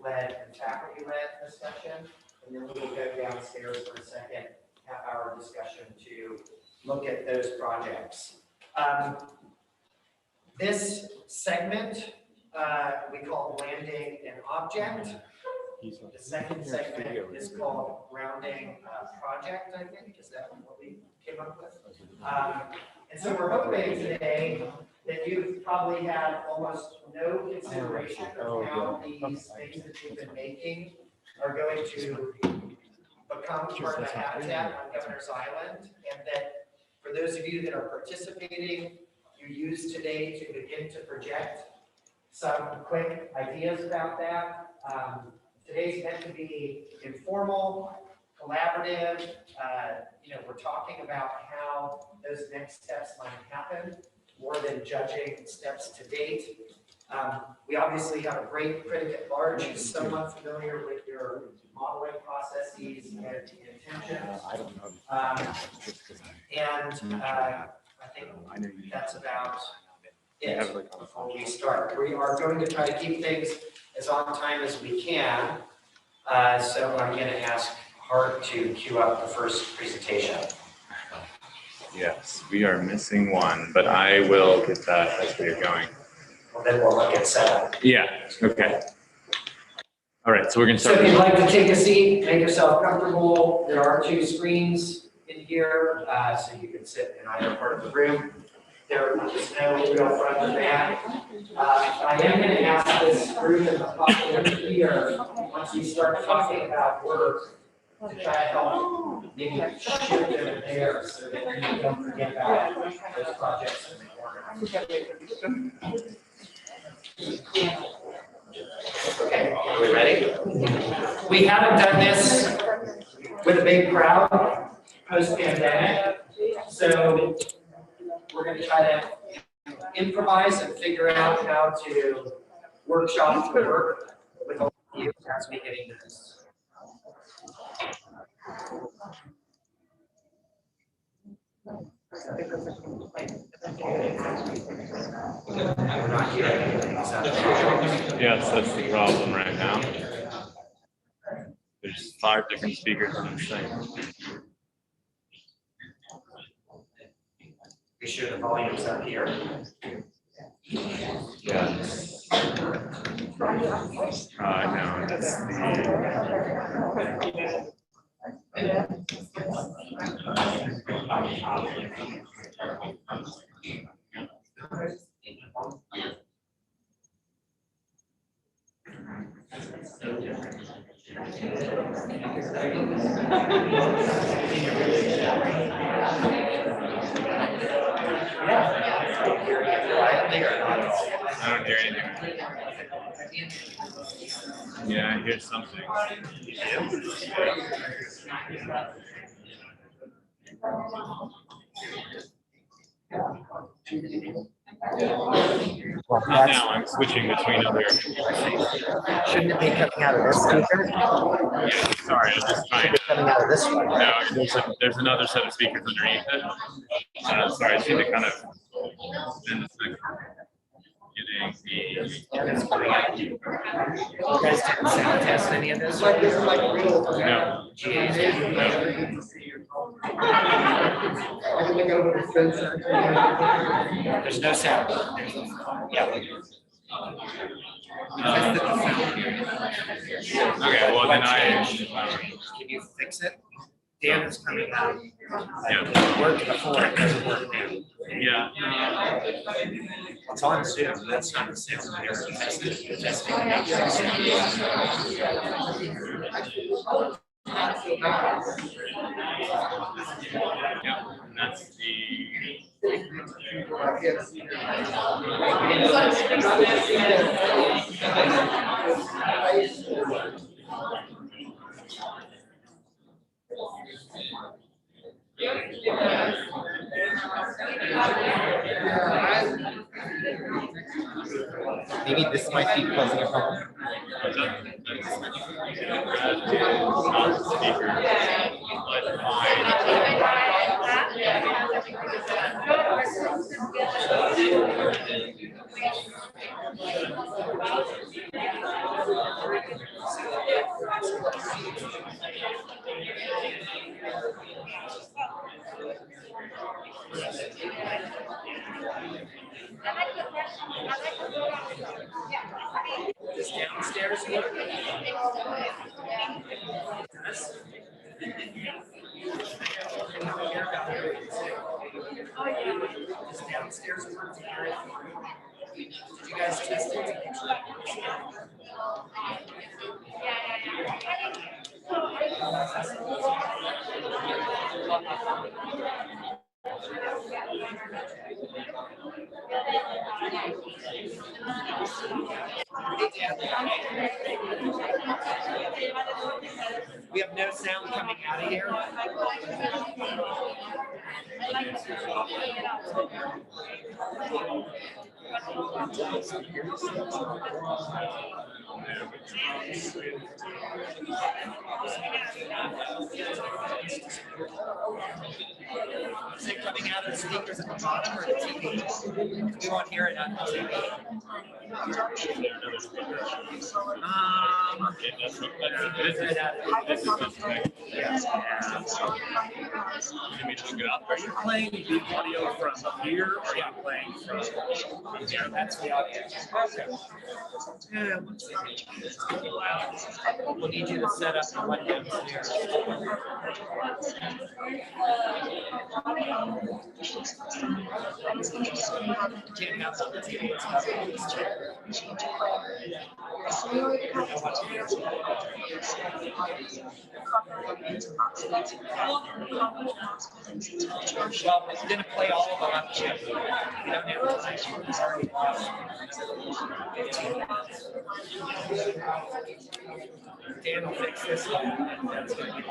led and faculty-led discussion, and then we will go downstairs for a second half-hour discussion to look at those projects. This segment we call landing an object. The second segment is called grounding project, I think. Is that what we came up with? And so we're hoping today that you've probably had almost no consideration of how these things that you've been making are going to become part of the habitat on Governor's Island, and that for those of you that are participating, you use today to begin to project some quick ideas about that. Today's meant to be informal, collaborative. We're talking about how those next steps might happen more than judging steps to date. We obviously have a great critic at large who's somewhat familiar with your modeling processes and intentions. I think that's about it before we start. We are going to try to keep things as on time as we can. So I'm going to ask Hart to cue up the first presentation. Yes, we are missing one, but I will get that as we are going. Well, then we'll look at setup. Yeah, okay. All right, so we're going to start. So if you'd like to take a seat, make yourself comfortable. There are 2 screens in here, so you can sit in either part of the room. There is no real front or back. I am going to ask this group in the public here, once we start talking about work, to try to help maybe shift them there so that you don't forget about those projects in the corner. Okay, are we ready? We haven't done this with a big crowd post-pandemic, so we're going to try to improvise and figure out how to workshop the work with all of you as we get into this. We're not hearing. Yes, that's the problem right now. There's 5 different speakers on this thing. Be sure the volume's up here. Yeah. No, that's I don't hear anything. Yeah, I hear something. Not now, I'm switching between other. Shouldn't it be coming out of this speaker? Yeah, sorry, I'm just trying. Should be coming out of this one. No, there's another set of speakers underneath it. Sorry, I seem to kind of bend this thing. Getting the. You guys didn't sound test any of this? Like real. No. There's no sound. Yeah. Okay, well then Can you fix it? Dan is coming out. Yeah. It worked before, it doesn't work now. Yeah. It's on Zoom, that's not Zoom. They're testing. Yeah, and that's the. Maybe this might be causing a problem. Just downstairs here. Just downstairs. Did you guys test it? We have no sound coming out of here. Is it coming out of the speakers at the bottom or the TV? We won't hear it on the TV. Are you playing the audio from here or are you playing from here? That's the audio. Okay. Yeah, let's see. We'll need you to set up the one downstairs. Can't have on the TV. Well, it's going to play all of them up, Chip. We don't have time. It's already lost. Dan will fix this one. That's going to be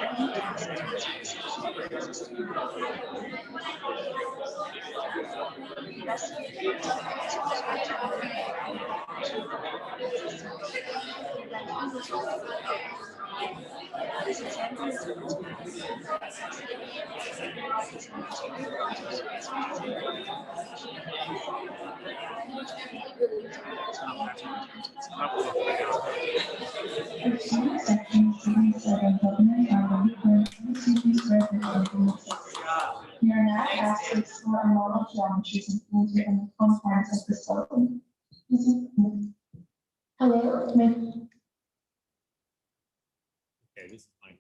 We are now asked to explore model geometries included in the confines of the building. Hello, Okay, this is fine.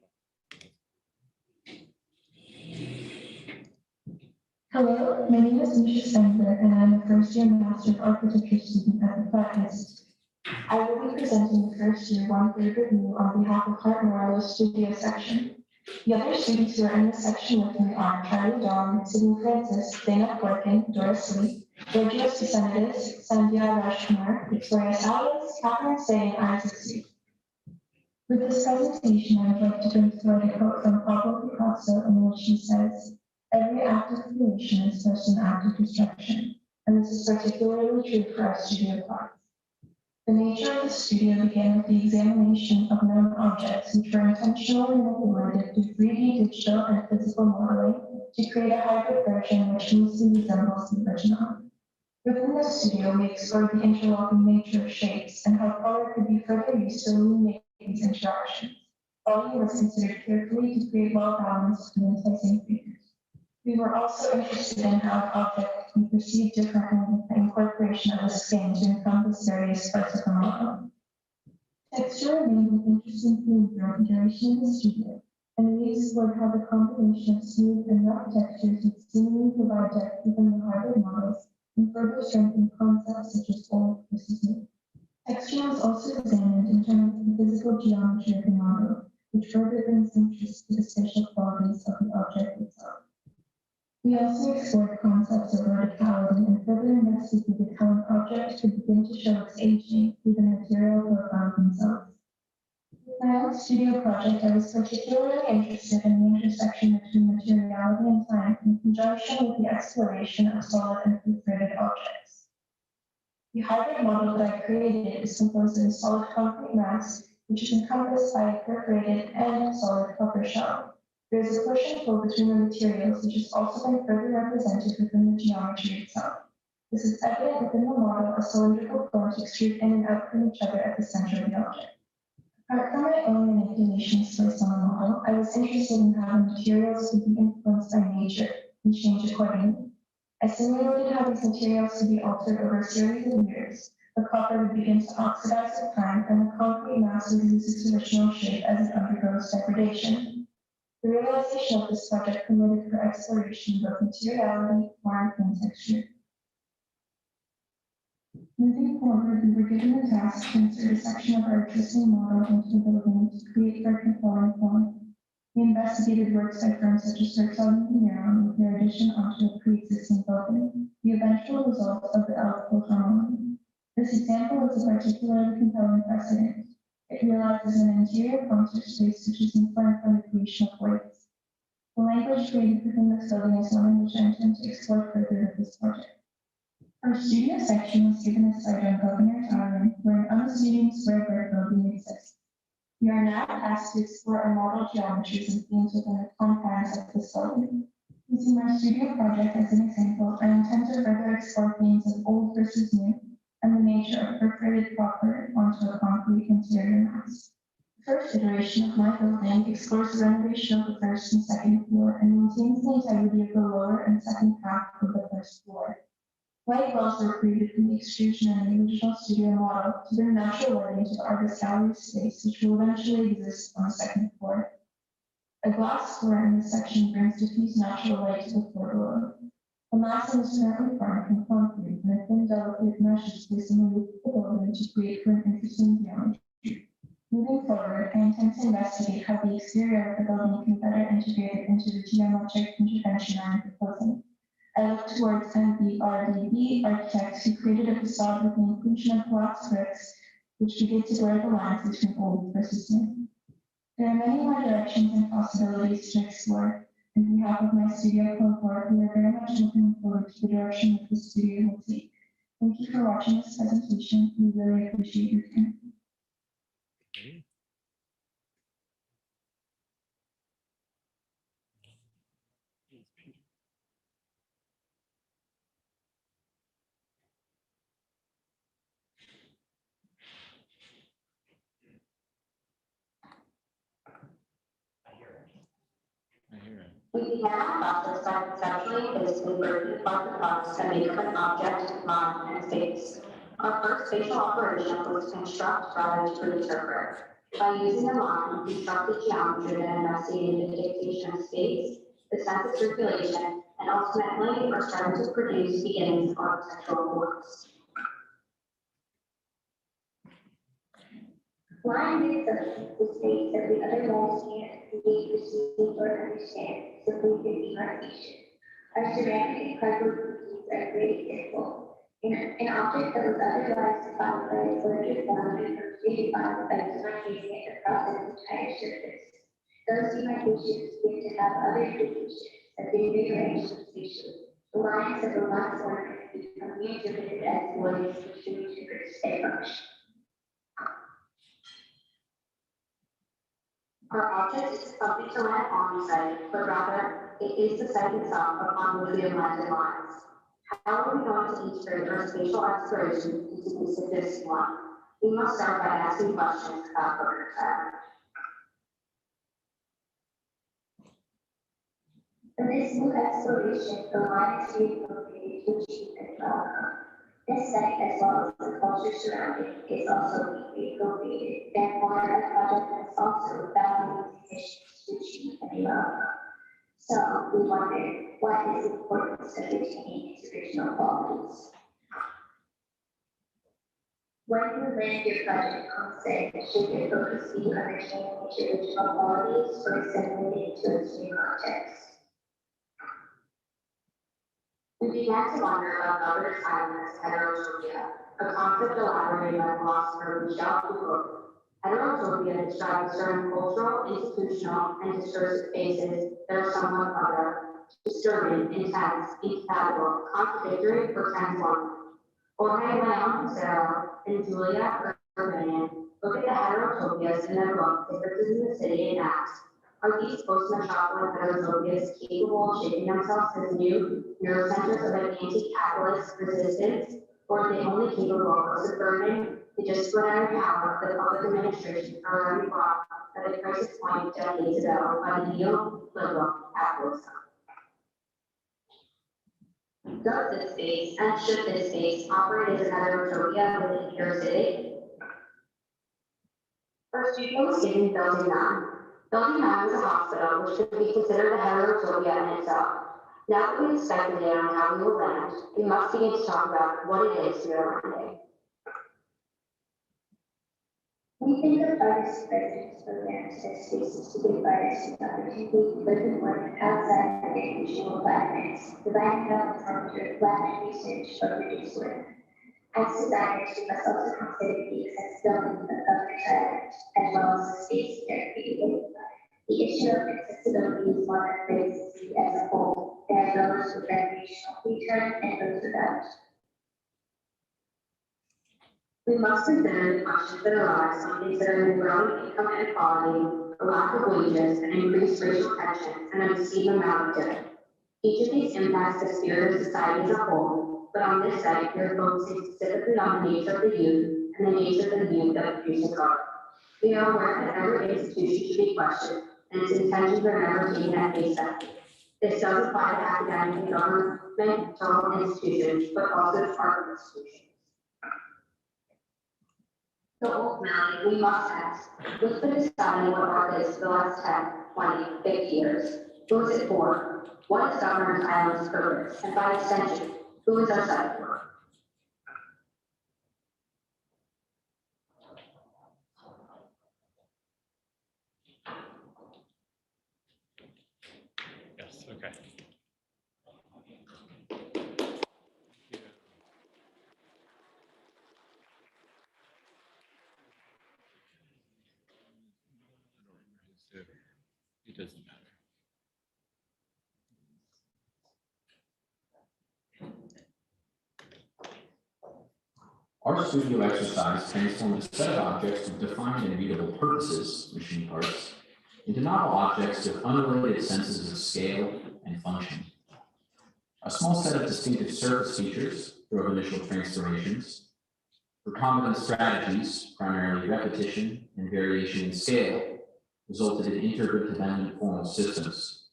Hello, my name is Misha Sender, and I'm a first-year Master of Architecture student at the practice. I will be presenting the first-year one-third review on behalf of Hart Morrow's studio section. The other students who are in this section with me are Charlie Dawn, Sydney Francis, Dana Corkin, Doris Lee, Georgios Descendis, Sandhya Rajkumar, Victoria Salas, Catherine Say, and Isaac C. With this presentation, I would like to bring forward a quote from Pablo Picasso in which he says, "Every act of creation is first an act of destruction," and this is particularly true for our studio class. The nature of the studio began with the examination of known objects which were intentionally manipulated through 3D digital and physical modeling to create a hybrid version which loosely resembles the original. Within the studio, we explored the interlocking nature of shapes and how color could be further used to illuminate these interactions. Volume was considered carefully to create well-balanced and enticing figures. We were also interested in how an object can be perceived differently with the incorporation of a skin to encompass various parts of the model. Texture remained an interesting theme throughout the duration of the studio, and we explored how the combination of smooth and rough textures would seemingly provide depth within the hybrid models and further strengthen concepts such as old versus new. Texture was also examined in terms of the physical geometry of the model, which further brings interest to the spatial qualities of the object itself. We also explored concepts of verticality and further investigated how an object could begin to show its aging through the material profiles themselves. With my own studio project, I was particularly interested in the intersection between materiality and time in conjunction with the exploration of solid and perforated objects. The hybrid model that I created is composed of a solid concrete mass, which is encompassed by a perforated and solid copper shell. There is a push and pull between the materials, which has also been further represented within the geometry itself. This is evident within the model of cylindrical forms extrude in and out from each other at the center of the object. Apart from my own manipulations placed on the model, I was interested in how the materials could be influenced by nature and change accordingly. I simulated how these materials could be altered over a series of years. The copper would begin to oxidize with time, and the concrete mass would lose its original shape as it undergoes degradation. The realization of this project permitted for exploration of both materiality, form, and texture. Moving forward, we were given the task to insert a section of our existing model into the building to create for a compelling form. We investigated works by firms such as Herzog & Nero with their addition onto a pre-existing building, the eventual result of the Elko harmony. This example is a particularly compelling precedent. It realizes an interior concert space which is informed by the creation of weights. The language created within this building is one in which I intend to explore further with this project. Our studio section was given a site on Governor's Island where an unassuming square brick building exists. We are now asked to explore our model geometries and themes within the confines of this building. Using my studio project as an example, I intend to further explore themes of old versus new and the nature of perforated copper onto a concrete interior mass. The first iteration of my building explores the renovation of the first and second floor and maintains the integrity of the lower and second half of the first floor. White walls were created from the extrusion in the original studio model to bring natural light into the artist gallery space, which will eventually exist on the second floor. A glass floor in this section brings diffuse natural light to the floor below. The massing is currently formed from concrete and a thin, delicate mesh is placed in the roof of the building to create for an interesting geometry. Moving forward, I intend to investigate how the exterior of the building can better integrate it into the geometric intervention I am proposing. I look towards MBRDB architects who created a facade with the inclusion of glass bricks, which begin to blur the lines between old versus new. There are many more directions and possibilities to explore. On behalf of my studio cohort, we are very much looking forward to the direction that the studio will take. Thank you for watching this presentation. We really appreciate your time. We began our process by conceptually basically breaking apart the parts that make up an object, line, and space. Our first spatial operation was to construct rather to interpret. By using a line, we constructed geometry that investigated the dictation of space, the sense of circulation, and ultimately are starting to produce beginnings of architectural forms. Line makes up the space that we otherwise can't read, receive, or understand simply through demarcation. Our ceramic and cardboard routines are a great example. An object that was otherwise defined by its larger form becomes redefined by demarcating it across its entire surface. Those demarcations begin to have other implications as they rearrange them spatially. The lines of the one form become reinterpreted as voids which reinterprets their function. Our object is something to land on site, but rather it is the site itself upon which we have landed lines. How are we going to integrate our spatial exploration into this existing one? We must start by asking questions about Governor's Island. For this new exploration, the line is reappropriated to achieve an outcome. This site, as well as the culture surrounding, is also reappropriated. Therefore, a project that is also valuing conditions to achieve a new outcome. So, we wonder, what is the importance of retaining its original qualities? When you land your project on site, should your focus be on retaining its original qualities or assimilating it to its new context? We began to wonder about Governor's Island's heterotopia, a concept elaborated by philosopher Michel Foucault. Heterotopia describes certain cultural, institutional, and discursive phases that are somewhat other, disturbing, intense, incompatible, contradictory, or transformative. Jorge Leon Cicero and Julia Urbanian look at the heterotopias in their book, Differences in the City, and ask, are these post-metropolitan heterotopias capable of shaping themselves as new neurocenters of an anti-capitalist resistance, or are they only capable of subverting the disciplinary power of the public administration already brought at the crisis point decades ago by the neoliberal capitalism? Does this space and should this space operate as a heterotopia within parasitic? Our studio was in Building 9. Building 9 was a hospital which could be considered a heterotopia in itself. Now that we've speculated on how we will land, we must begin to talk about what it is we are landing. We think of artist residence programs as spaces to give artists the opportunity to live and work outside of their usual environments, providing platform to reflect, research, or produce work. As designers, we must also consider the accessibility of their child, as well as the space they're creating. The issue of accessibility is one that raises the city as a whole. There are those with recreational free time and those without. We must consider the questions that arise when considering growing income inequality, the lack of wages, and increased racial tensions, and an obscene amount of debt. Each of these impacts the spirit of society as a whole, but on this site, we are focusing specifically on the needs of the youth and the needs of the youth that produces art. We are aware that every institution should be questioned, and its intentions are never taken at face value. This does apply to academic and governmental institutions, but also to art institutions. So ultimately, we must ask, what's been deciding what art is for the last 10, 20, 50 years? Who is it for? What is Governors Island's purpose? And by extension, who is our site for? Yes, okay. It doesn't matter. Our studio exercise transformed a set of objects with defined and readable purposes, machine parts, into novel objects with unrelated senses of scale and function. A small set of distinctive surface features drove initial transformations. Recombinant strategies, primarily repetition and variation in scale, resulted in interdependent formal systems.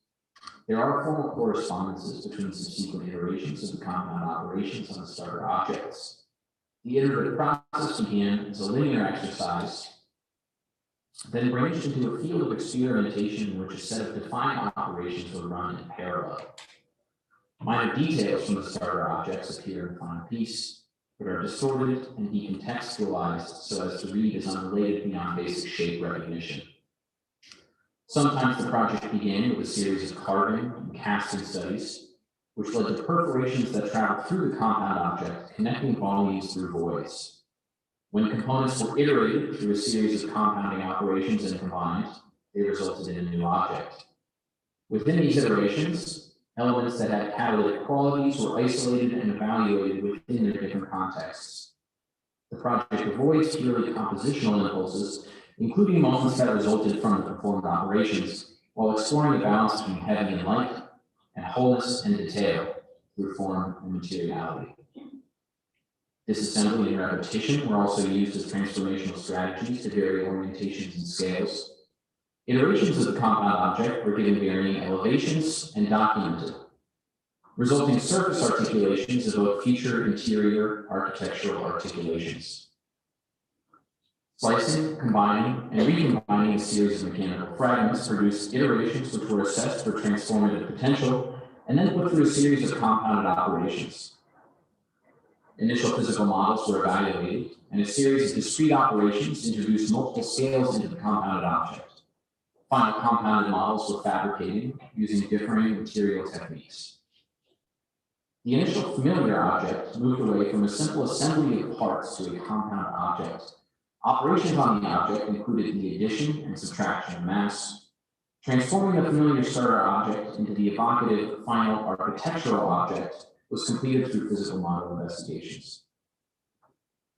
There are formal correspondences between subsequent iterations of the compound operations on the starter objects. The iterative process began as a linear exercise, then branched into a field of experimentation in which a set of defined operations were run in parallel. Minor details from the starter objects appear in the final piece, but are distorted and decontextualized so as to read as unrelated beyond basic shape recognition. Sometimes the project began with a series of carving and casting studies, which led to perforations that traveled through the compound object, connecting volumes through voids. When components were iterated through a series of compounding operations and combined, they resulted in a new object. Within these iterations, elements that had catalytic qualities were isolated and evaluated within their different contexts. The project avoids purely compositional impulses, including moments that resulted from the performed operations, while exploring the balance between heavy and light, and wholeness and detail through form and materiality. Disassembly and repetition were also used as transformational strategies to vary orientations and scales. Iterations of the compound object were given varying elevations and documented, resulting surface articulations of both feature interior architectural articulations. Slicing, combining, and recombining a series of mechanical fragments produced iterations which were assessed for transformative potential and then put through a series of compounded operations. Initial physical models were evaluated, and a series of discrete operations introduced multiple scales into the compounded object. Final compounded models were fabricated using differing material techniques. The initial familiar object moved away from a simple assembly of parts to a compound object. Operations on the object included the addition and subtraction of mass. Transforming the familiar starter object into the evocative final architectural object was completed through physical model investigations.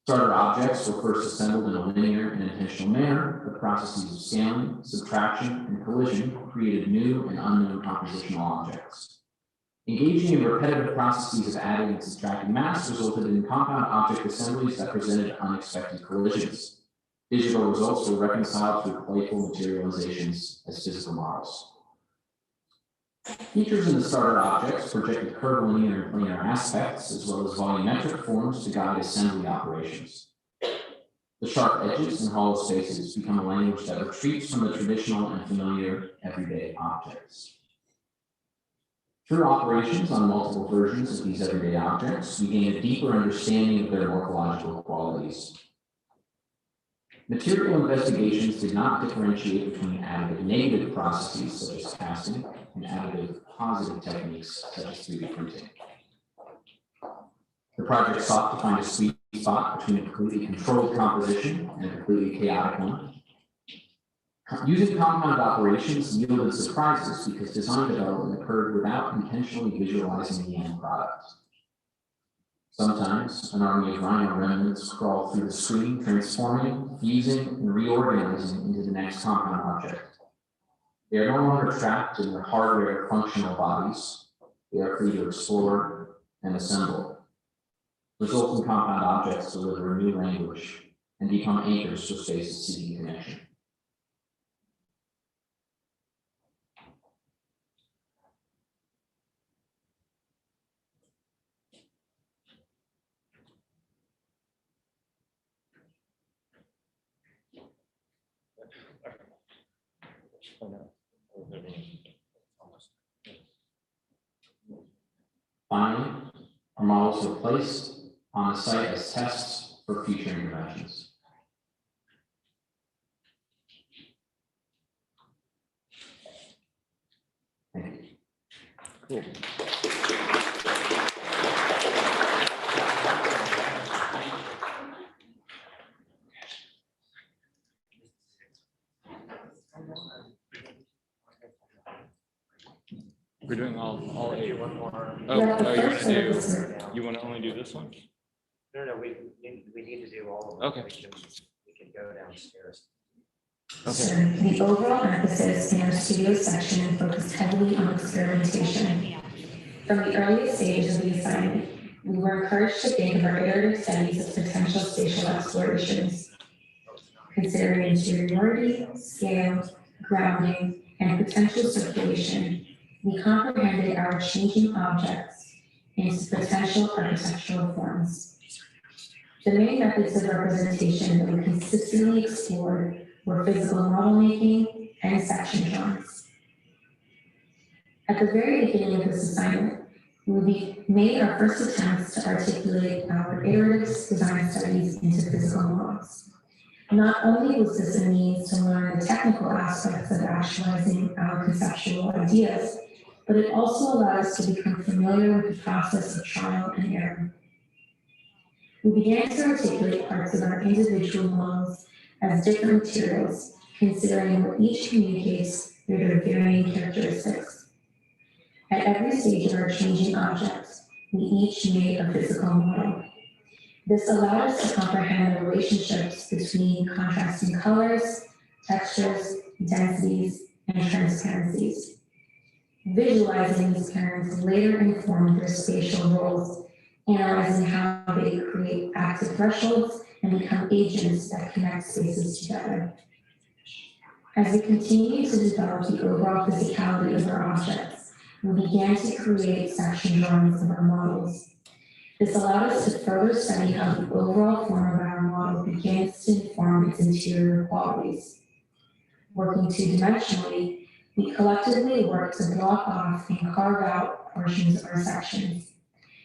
Starter objects were first assembled in a linear and intentional manner. The processes of scaling, subtraction, and collision created new and unknown compositional objects. Engaging in repetitive processes of adding and subtracting mass resulted in compound object assemblies that presented unexpected collisions. Digital results were reconciled through playful materializations as physical models. Features in the starter objects project the curvilinear and planar aspects, as well as volumetric forms to guide assembly operations. The sharp edges and hollow spaces become a language that retreats from the traditional and familiar everyday objects. Through operations on multiple versions of these everyday objects, we gain a deeper understanding of their morphological qualities. Material investigations did not differentiate between additive negative processes such as casting and additive positive techniques such as 3D printing. The project sought to find a sweet spot between a completely controlled composition and a completely chaotic one. Using compound operations yielded surprises because design development occurred without intentionally visualizing the end product. Sometimes an army of rhino remnants crawl through the screen, transforming, fusing, and reorganizing into the next compound object. They are no longer trapped in their hardware functional bodies. They are free to explore and assemble. Resulting compound objects deliver a new language and become anchors for space's seeking connection. Finally, our models are placed on the site as tests for future interventions. Thank you. Cool. We're doing all 8. One more. Oh, you want to only do this one? No, we need to do all of them. Okay. We can go downstairs. Okay. The overall emphasis in our studio section focused heavily on experimentation. From the earliest stages of the assignment, we were encouraged to think of our iterative studies as potential spatial explorations, considering interiority, scale, grounding, and potential circulation. We comprehended our changing objects into potential architectural forms. The main methods of representation that we consistently explored were physical model making and section drawings. At the very beginning of this assignment, we made our first attempts to articulate our iterative design studies into physical models. Not only was this a means to learn the technical aspects of actualizing our conceptual ideas, but it also allowed us to become familiar with the process of trial and error. We began to articulate parts of our individual models as different materials, considering what each communicates through their varying characteristics. At every stage of our changing objects, we each made a physical model. This allowed us to comprehend the relationships between contrasting colors, textures, densities, and transparencies. Visualizing these patterns later informed their spatial roles, analyzing how they create active thresholds and become agents that connect spaces together. As we continue to develop the overall physicality of our objects, we began to create section drawings of our models. This allowed us to further study how the overall form of our model begins to inform its interior qualities. Working two-dimensionally, we collectively worked to block off and carve out portions of our sections.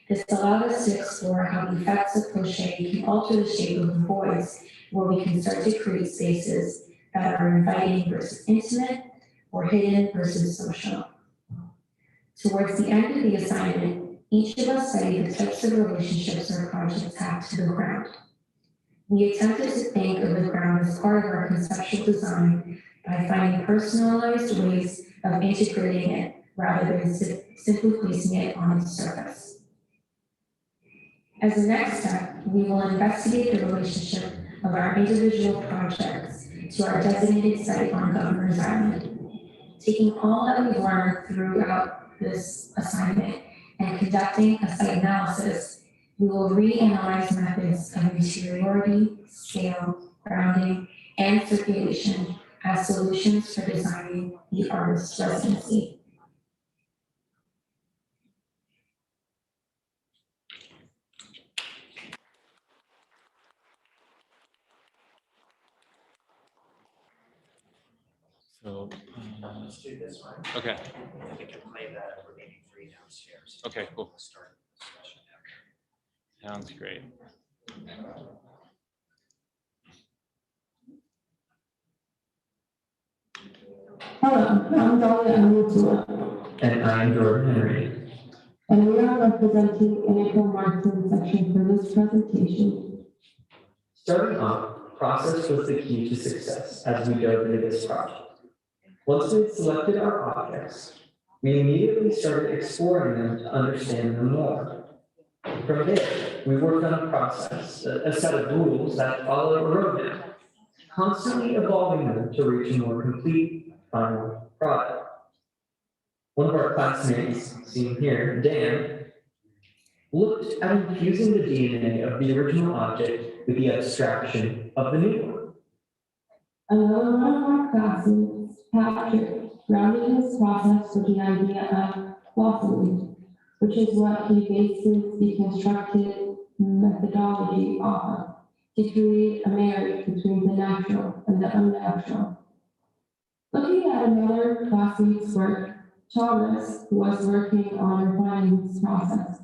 This allowed us to explore how the effects of crochet can alter the shape of the voids, where we can start to create spaces that are inviting versus intimate, or hidden versus social. Towards the end of the assignment, each of us studied the types of relationships our projects have to the ground. We attempted to think of the ground as part of our conceptual design by finding personalized ways of integrating it rather than simply placing it on its surface. As a next step, we will investigate the relationship of our individual projects to our designated site on Governor's Island. Taking all that we've learned throughout this assignment and conducting a site analysis, we will reanalyze methods of interiority, scale, grounding, and circulation as solutions for designing the artist's residency. So, Let's do this one. okay, And we can play the remaining 3 downstairs. okay, cool. We'll start the discussion now. Sounds great. Hello, I'm Dahlia Amutua. And I am Jordan Henry. And we are representing Integral Marketing section for this presentation. Starting off, process was the key to success as we dove into this project. Once we had selected our objects, we immediately started exploring them to understand them more. From there, we worked on a process, a set of rules that follow a roadmap, constantly evolving them to reach a more complete final product. One of our classmates, seen here, Dan, looked at infusing the DNA of the original object with the abstraction of the new one. Another one of our classmates, Patrick, grounded his process with the idea of blossoming, which is what he bases the constructed methodology off of, to create a marriage between the natural and the unnatural. Looking at another classmate's work, Thomas was working on refining his process,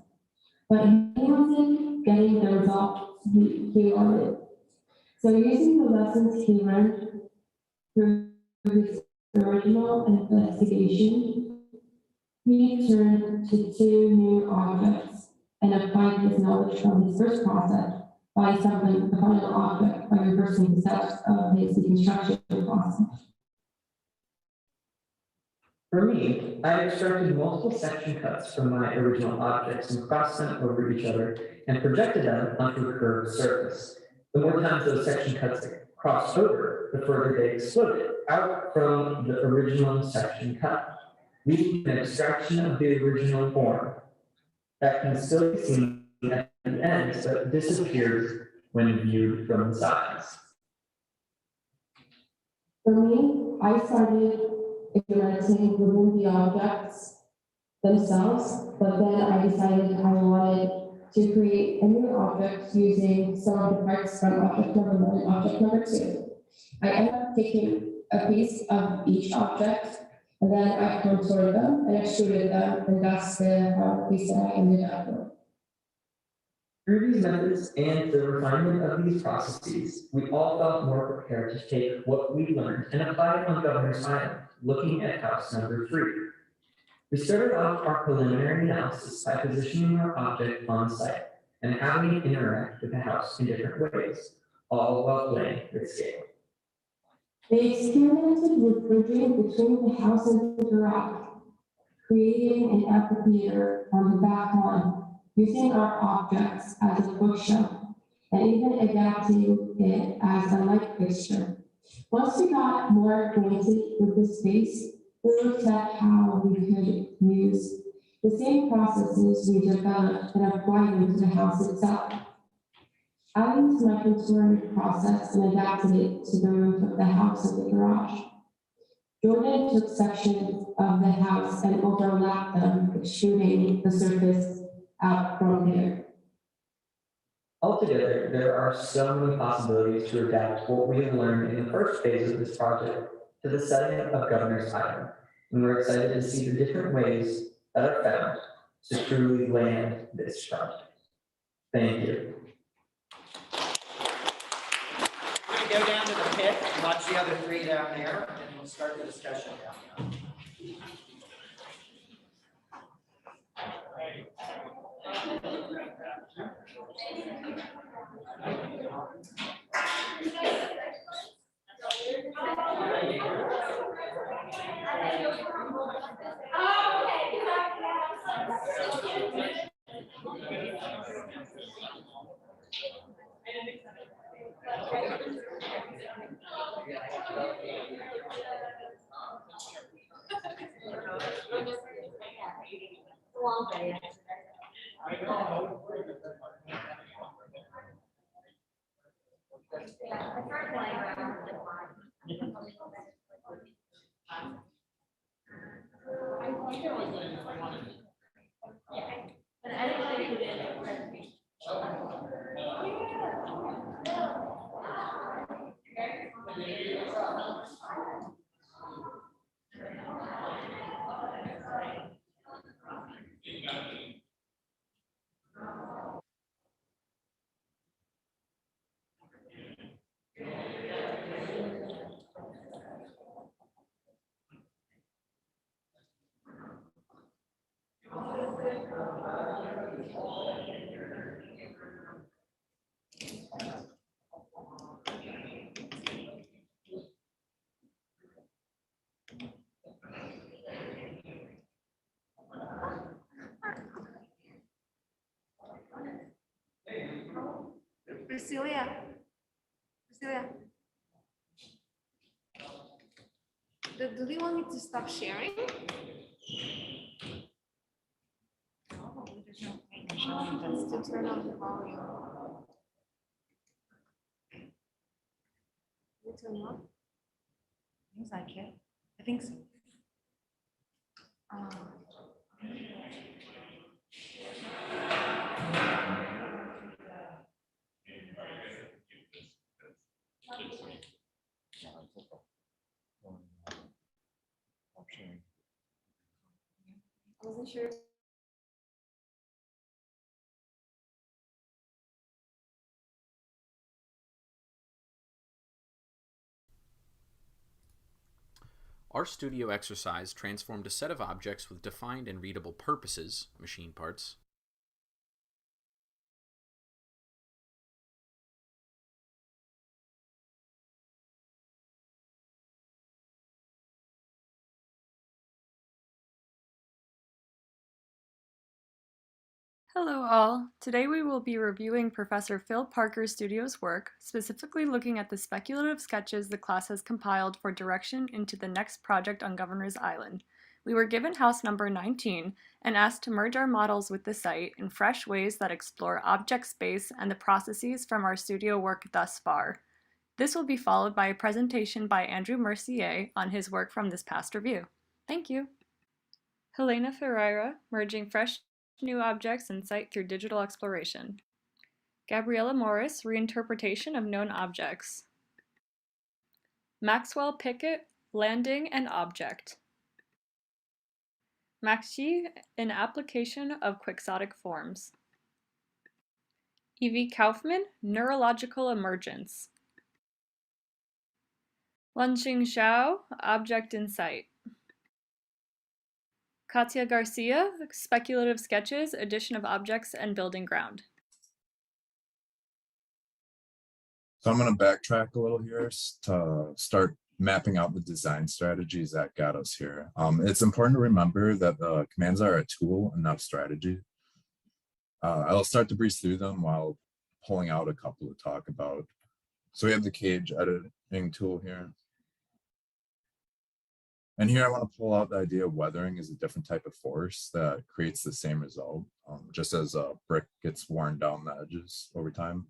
but he wasn't getting the results he wanted. So using the lessons he learned through his original investigation, he turned to 2 new objects and applied his knowledge from his first process by assembling the final object by reversing the steps of his deconstruction process. For me, I extracted multiple section cuts from my original objects and crossed them over each other and projected them onto a curved surface. The more times those section cuts crossed over, the further they exploded out from the original section cut, leaving an extraction of the original form that can still be seen at the end, but disappears when viewed from the sides. For me, I started experimenting within the objects themselves, but then I decided I wanted to create a new object using some of the parts from object number 1 and object number 2. I ended up taking a piece of each object, and then I contoured them and extruded them, and that's the final piece that I ended up with. Through these methods and the refinement of these processes, we all felt more prepared to take what we learned and apply it on Governor's Island, looking at house number 3. We started off our preliminary analysis by positioning our object on site and having it interact with the house in different ways, all while playing with scale. They experimented with bridging between the house and the garage, creating an amphitheater on the back lawn, using our objects as a bookshelf, and even adapting it as a light fixture. Once we got more acquainted with the space, we looked at how we could use the same processes we developed and apply them to the house itself. I used my contouring process and adapted it to the roof of the house and the garage. Jordan took sections of the house and overlapped them, extruding the surface out from there. Altogether, there are so many possibilities to adapt what we have learned in the first phase of this project to the setting of Governor's Island, and we're excited to see the different ways that are found to truly land this project. Thank you. We're going to go down to the pit, watch the other 3 down there, and we'll start the discussion down there. Priscilla. Do they want me to stop sharing? Oh, there's no thing. Let's to turn on the volume. Will it turn on? Seems like it. I think so. I wasn't sure. Our studio exercise transformed a set of objects with defined and readable purposes, machine parts. Hello all. Today we will be reviewing Professor Phil Parker Studio's work, specifically looking at the speculative sketches the class has compiled for direction into the next project on Governor's Island. We were given house number 19 and asked to merge our models with the site in fresh ways that explore object space and the processes from our studio work thus far. This will be followed by a presentation by Andrew Mercier on his work from this past review. Thank you. Helena Ferreira, merging fresh new objects in sight through digital exploration. Gabriela Morris, reinterpretation of known objects. Maxwell Pickett, landing and object. Maxi, an application of quixotic forms. Evie Kaufman, neurological emergence. Lunxing Xiao, object in sight. Katya Garcia, speculative sketches, addition of objects and building ground. So I'm going to backtrack a little here to start mapping out the design strategies that got us here. It's important to remember that commands are a tool and not a strategy. I'll start to breeze through them while pulling out a couple to talk about. So we have the cage editing tool here. And here I want to pull out the idea of weathering as a different type of force that creates the same result, just as a brick gets worn down the edges over time.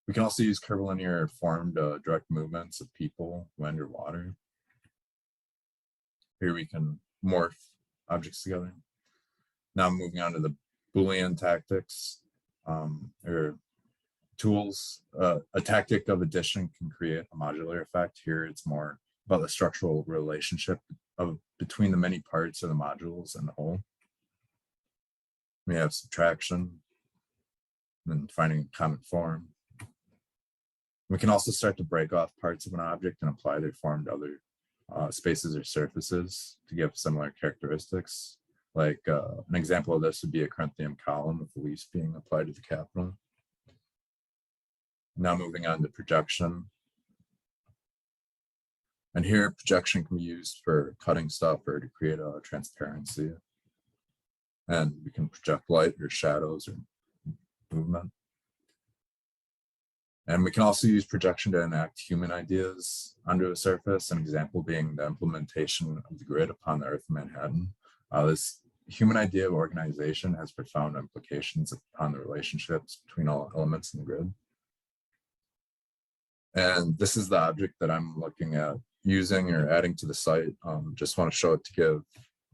We can also use curvilinear form to direct movements of people, wind, or water. Here we can morph objects together. Now moving on to the Boolean tactics, or tools. A tactic of addition can create a modular effect. Here it's more about the structural relationship between the many parts of the modules and the whole. We have subtraction, and finding a common form. We can also start to break off parts of an object and apply their form to other spaces or surfaces to give similar characteristics. Like an example of this would be a Corinthian column with the leaves being applied to the capital. Now moving on to projection. And here projection can be used for cutting stuff or to create a transparency. And we can project light or shadows or movement. And we can also use projection to enact human ideas onto a surface, an example being the implementation of the grid upon the Earth of Manhattan. This human idea of organization has profound implications upon the relationships between all elements in the grid. And this is the object that I'm looking at using or adding to the site. Just want to show it to give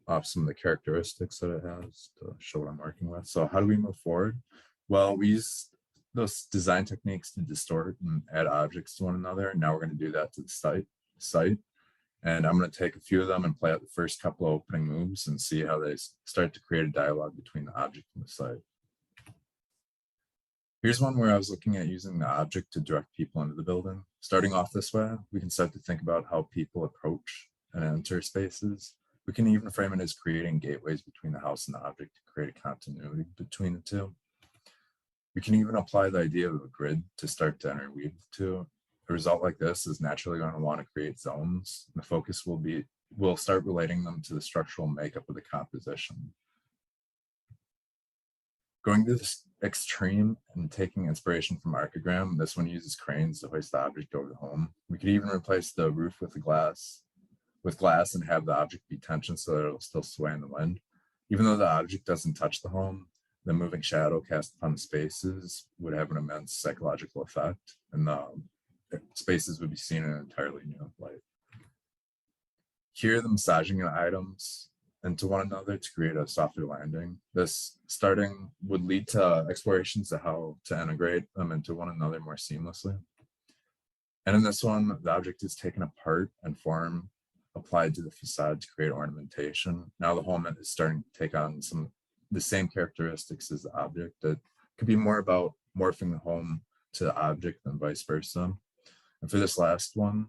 off some of the characteristics that it has to show what I'm working with. So how do we move forward? Well, we use those design techniques to distort and add objects to one another. Now we're going to do that to the site. And I'm going to take a few of them and play out the first couple of opening moves and see how they start to create a dialogue between the object and the site. Here's one where I was looking at using the object to direct people into the building. Starting off this way, we can start to think about how people approach and enter spaces. We can even frame it as creating gateways between the house and the object to create a continuity between the two. We can even apply the idea of a grid to start to interweave the two. A result like this is naturally going to want to create zones. The focus we'll start relating them to the structural makeup of the composition. Going to extreme and taking inspiration from Archigram. This one uses cranes to hoist the object over the home. We could even replace the roof with glass and have the object be tensioned so that it'll still sway in the wind. Even though the object doesn't touch the home, the moving shadow cast upon the spaces would have an immense psychological effect, and the spaces would be seen in an entirely new light. Here, the massaging of items into one another to create a softer landing. This starting would lead to explorations of how to integrate them into one another more seamlessly. And in this one, the object is taken apart and form applied to the facade to create ornamentation. Now the home is starting to take on some of the same characteristics as the object. It could be more about morphing the home to the object than vice versa. And for this last one,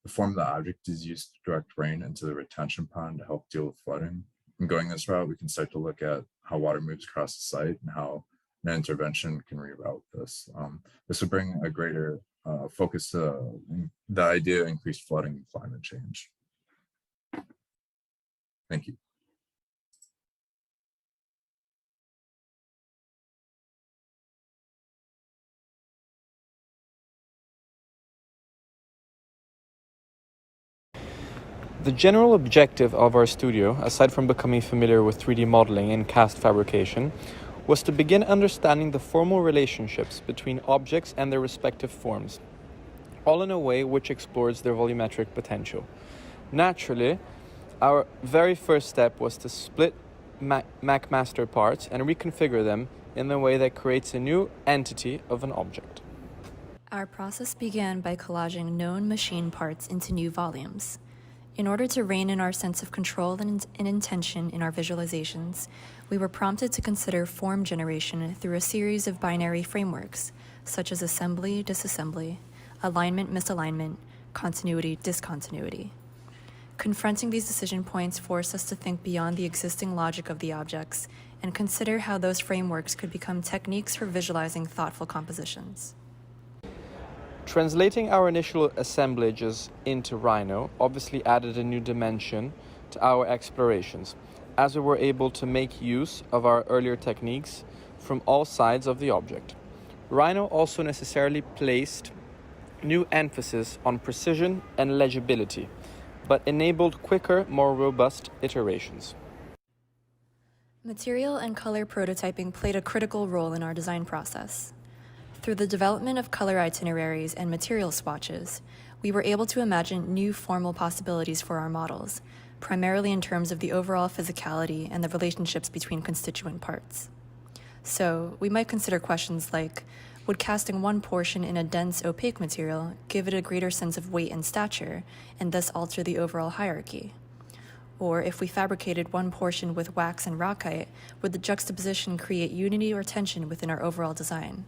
the form of the object is used to direct rain into the retention pond to help deal with flooding. And going this route, we can start to look at how water moves across the site and how an intervention can reroute this. This would bring a greater focus to the idea of increased flooding and climate change. Thank you. The general objective of our studio, aside from becoming familiar with 3D modeling and cast fabrication, was to begin understanding the formal relationships between objects and their respective forms, all in a way which explores their volumetric potential. Naturally, our very first step was to split MacMaster parts and reconfigure them in a way that creates a new entity of an object. Our process began by collaging known machine parts into new volumes. In order to rein in our sense of control and intention in our visualizations, we were prompted to consider form generation through a series of binary frameworks, such as assembly, disassembly, alignment, misalignment, continuity, discontinuity. Confronting these decision points forced us to think beyond the existing logic of the objects and consider how those frameworks could become techniques for visualizing thoughtful compositions. Translating our initial assemblages into Rhino obviously added a new dimension to our explorations, as we were able to make use of our earlier techniques from all sides of the object. Rhino also necessarily placed new emphasis on precision and legibility, but enabled quicker, more robust iterations. Material and color prototyping played a critical role in our design process. Through the development of color itineraries and material swatches, we were able to imagine new formal possibilities for our models, primarily in terms of the overall physicality and the relationships between constituent parts. So, we might consider questions like, would casting one portion in a dense, opaque material give it a greater sense of weight and stature, and thus alter the overall hierarchy? Or if we fabricated one portion with wax and rockite, would the juxtaposition create unity or tension within our overall design?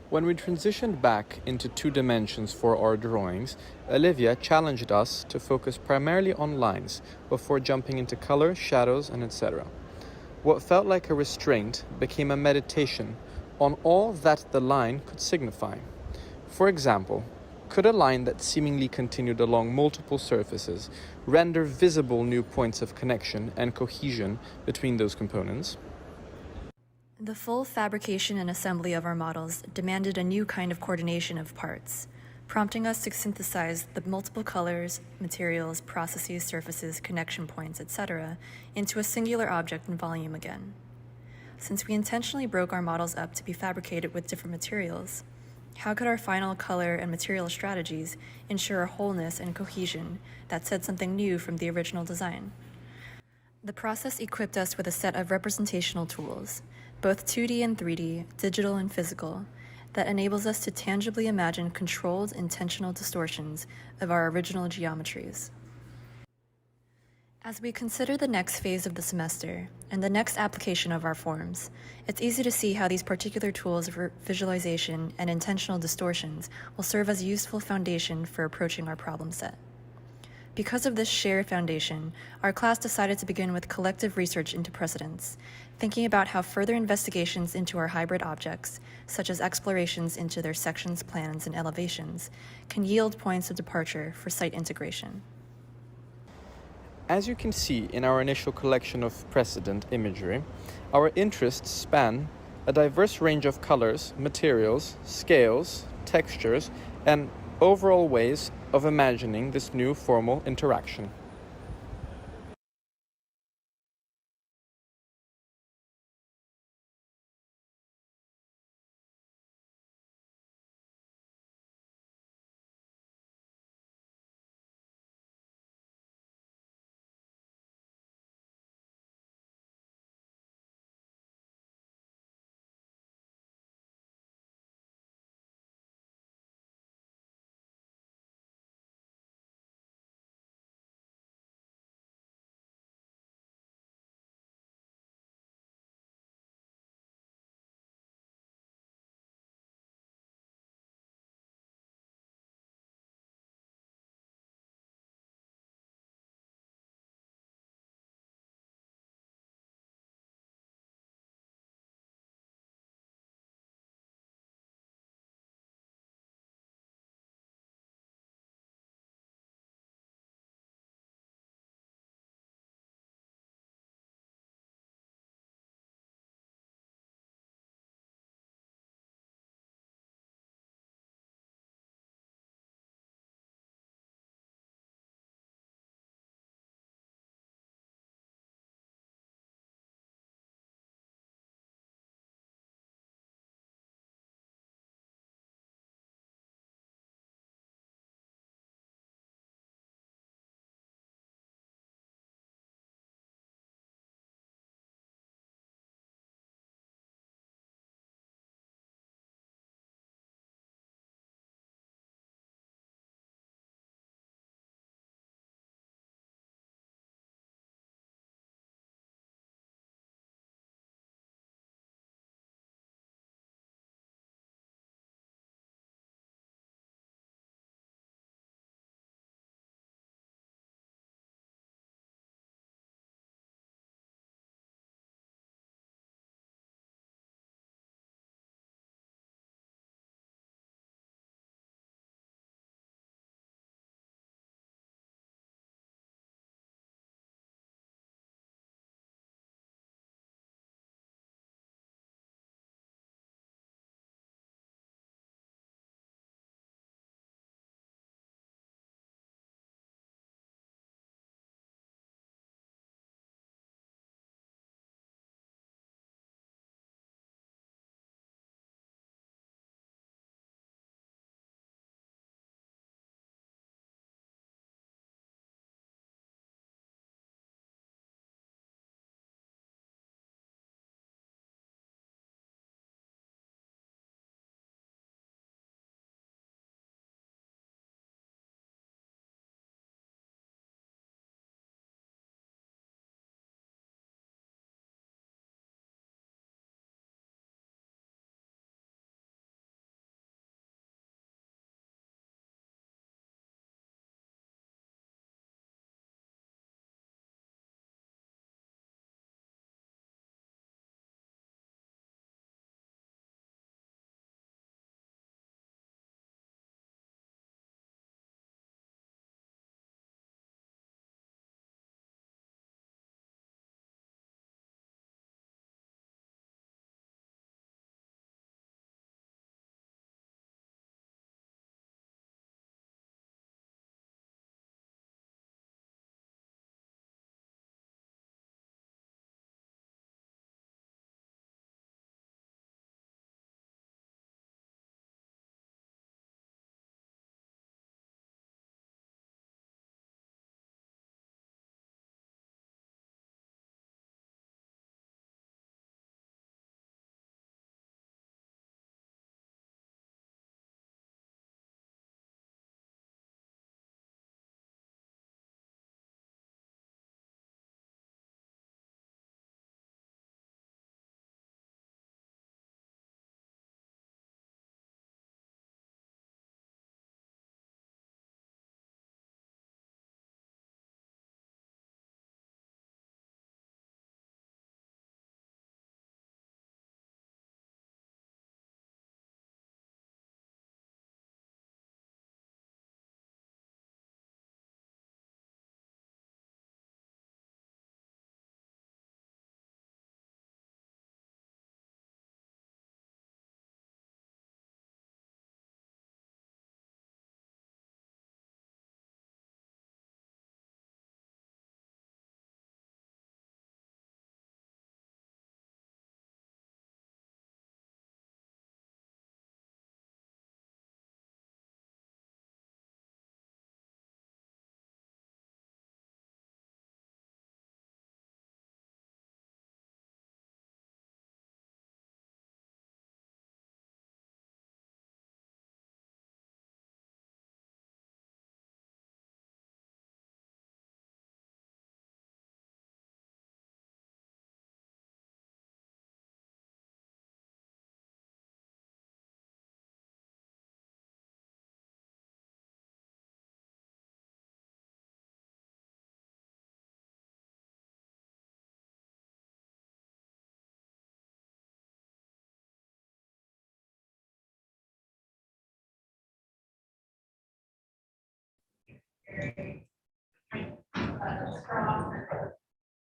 When we transitioned back into 2 dimensions for our drawings, Olivia challenged us to focus primarily on lines before jumping into color, shadows, and etc. What felt like a restraint became a meditation on all that the line could signify. For example, could a line that seemingly continued along multiple surfaces render visible new points of connection and cohesion between those components? The full fabrication and assembly of our models demanded a new kind of coordination of parts, prompting us to synthesize the multiple colors, materials, processes, surfaces, connection points, etc. into a singular object and volume again. Since we intentionally broke our models up to be fabricated with different materials, how could our final color and material strategies ensure a wholeness and cohesion that said something new from the original design? The process equipped us with a set of representational tools, both 2D and 3D, digital and physical, that enables us to tangibly imagine controlled, intentional distortions of our original geometries. As we consider the next phase of the semester and the next application of our forms, it's easy to see how these particular tools of visualization and intentional distortions will serve as a useful foundation for approaching our problem set. Because of this shared foundation, our class decided to begin with collective research into precedents, thinking about how further investigations into our hybrid objects, such as explorations into their sections, plans, and elevations, can yield points of departure for site integration. As you can see in our initial collection of precedent imagery, our interests span a diverse range of colors, materials, scales, textures, and overall ways of imagining this new formal interaction.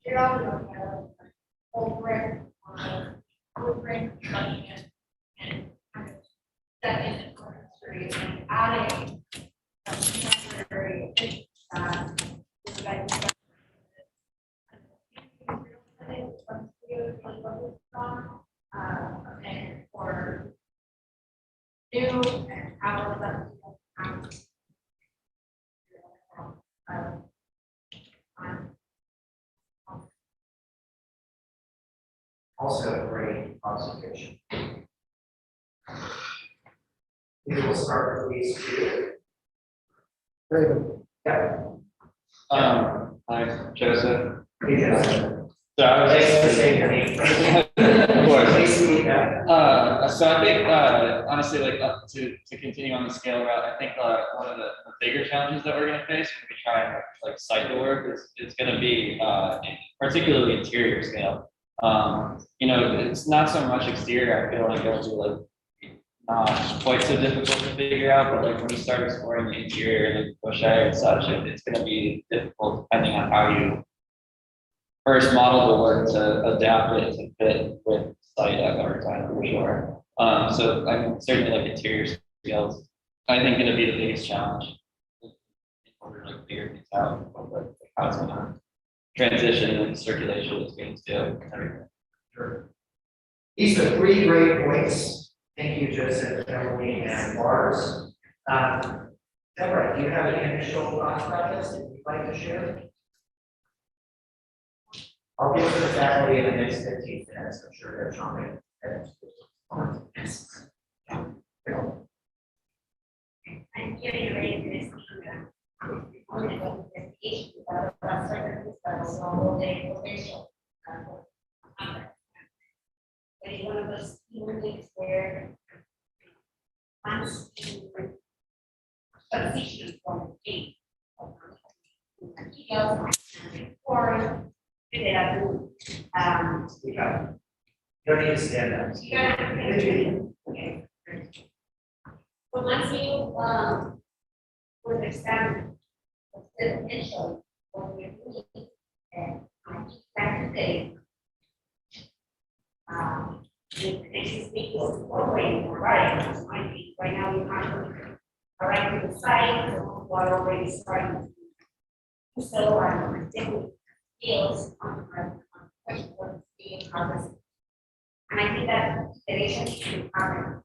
They're all whole brick, brick, and kind of second street, and adding temporary, and for new and how that Also a great observation. We will start with these two. Great. Yeah. Hi, Joseph. Hey, Joseph. So I was Thanks for saying your name. of course. Please speak up. So I think honestly, like to continue on the scale route, I think one of the bigger challenges that we're going to face when we try and like site the work is going to be particularly interior scale. You know, it's not so much exterior. I feel like it'll be like not quite so difficult to figure out, but like when you start exploring the interior, like bush area and such, it's going to be difficult depending on how you first model the work to adapt it to fit with site at our time for sure. So I'm certainly like interior scales, I think going to be the biggest challenge in order to like figure things out, like how it's going to transition and circulation is going to do and everything. Sure. These are three great points. Thank you, Joseph, Emily, and Lars. Deborah, do you have any initial thoughts about this that you'd like to share? I'll give it to the faculty in the next 15 minutes. I'm sure they're chomping at I'm getting ready for this investigation about the whole day official. It's one of those moments where once you transition from eight or You don't need to stand up. okay. But once you understand the potential of your needs, and back to the the next week is already right. Might be right now you can't arrive to the site, so we're already starting. So I'm taking skills on what being harvested. And I think that the relationship should happen.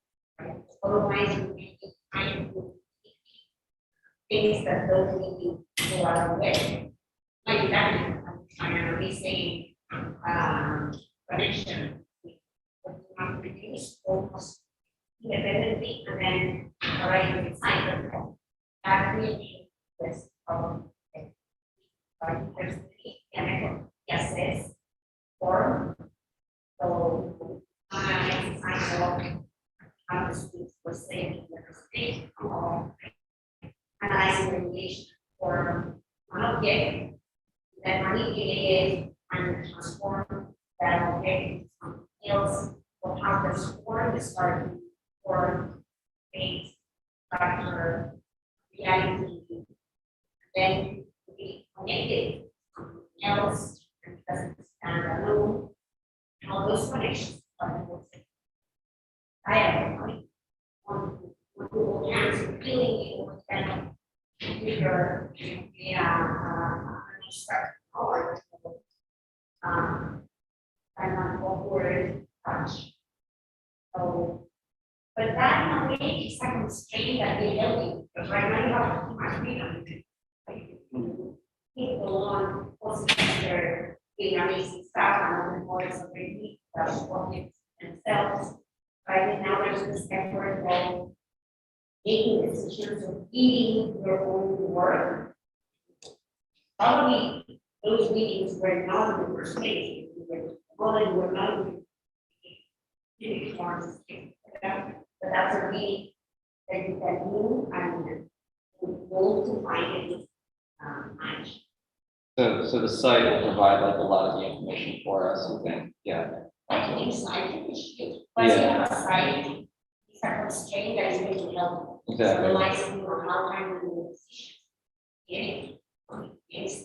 Otherwise, we find things that don't really go our way. Like that, I'm really saying connection. But we reduce almost independently and then arrive inside of that really was problem. There's the chemical gases form. So exercise of how the students were saying in the state of analyzing the relation for one object, then manipulate and transform that object into something else, or how the score is starting for base, factor, reality, then we connected to something else and doesn't stand alone. All those connections are important. I have one who answer feeling with them bigger start forward. I'm not forward touch. So, but that in a way is a constraint that they building because right now you have too much freedom. People on positive being amazing stuff and the voice of the objects themselves. Right now there's this effort of making decisions of eating your own work. Probably those meetings were not in the first place. Well, were not but that's a meeting that you can move and go to find it match. So the site will provide like a lot of the information for us, I think. Yeah. I think so. I think we should. Once you have a site, it's a constraint that is going to help. Exactly. Otherwise, we will not time to make decisions. Yes.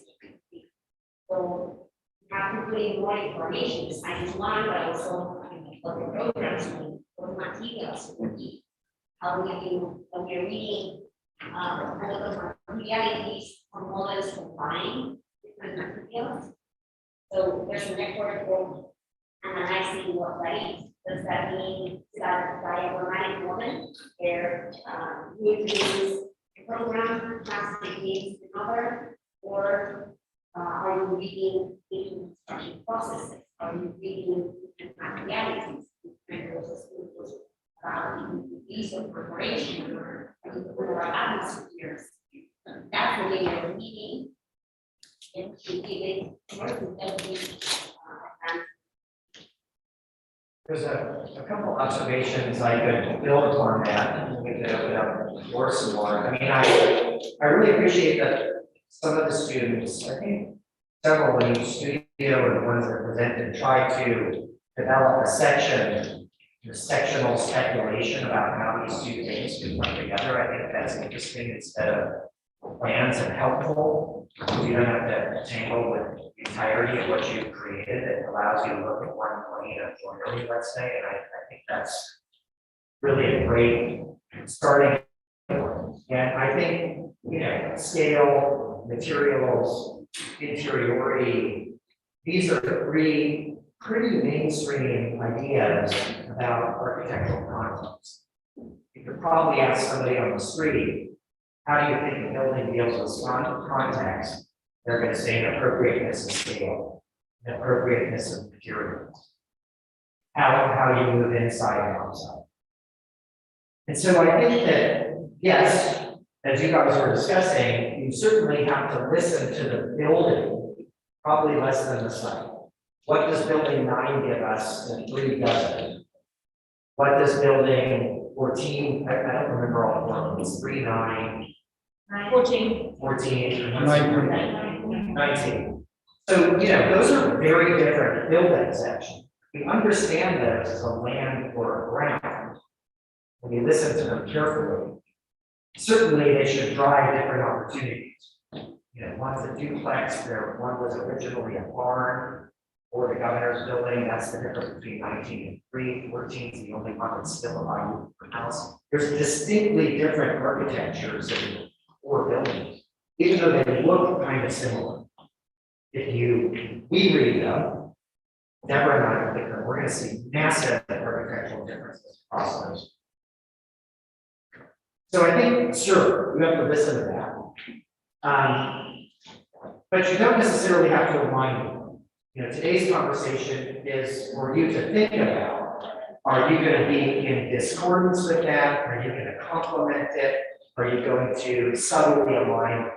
So you have putting more information, besides one, but also what the programs need, what materials we need. How we do, when we're reading, a lot of realities or models combine different materials. So there's a network of analyzing what that is. Does that mean that diagrammatic model where we introduce a program, translate needs another, or are you reading into instruction processes? Are you reading different realities? These of preparation or atmospheres. That's the way you're reading. And to give it more intelligence. There's a couple observations I could build upon that, and we could open up the floor some more. I mean, I really appreciate that some of the students, I think several in each studio and the ones that presented, try to develop a section, sectional speculation about how these two things can come together. I think that's interesting instead of plans and helpful. You don't have to tangle with the entirety of what you've created. It allows you to look at one plane of joinery, let's say, and I think that's really a great starting point. And I think, you know, scale, materials, interiority, these are three pretty mainstream ideas about architectural concepts. You could probably ask somebody on the street, how do you think the building deals with context? They're going to say an appropriateness of scale, an appropriateness of materials, how you move inside and outside. And so I think that, yes, as you guys were discussing, you certainly have to listen to the building, probably less than the site. What does building 9 give us and 3 doesn't? What does building 14, I don't remember all the ones, 3, 9, 14. 14, 19. So, you know, those are very different buildings, actually. We understand those as a land or a ground. When you listen to them carefully, certainly they should drive different opportunities. You know, one's a duplex, one was originally a barn, or the governor's building, that's the difference between 19 and 3, 14 is the only one that's still a value per house. There's distinctly different architectures in 4 buildings, even though they look kind of similar. If we read them, Deborah and I think that we're going to see massive architectural differences across those. So I think, sure, you have to listen to that. But you don't necessarily have to align with them. You know, today's conversation is for you to think about, are you going to be in discordance with that? Are you going to complement it? Are you going to subtly align?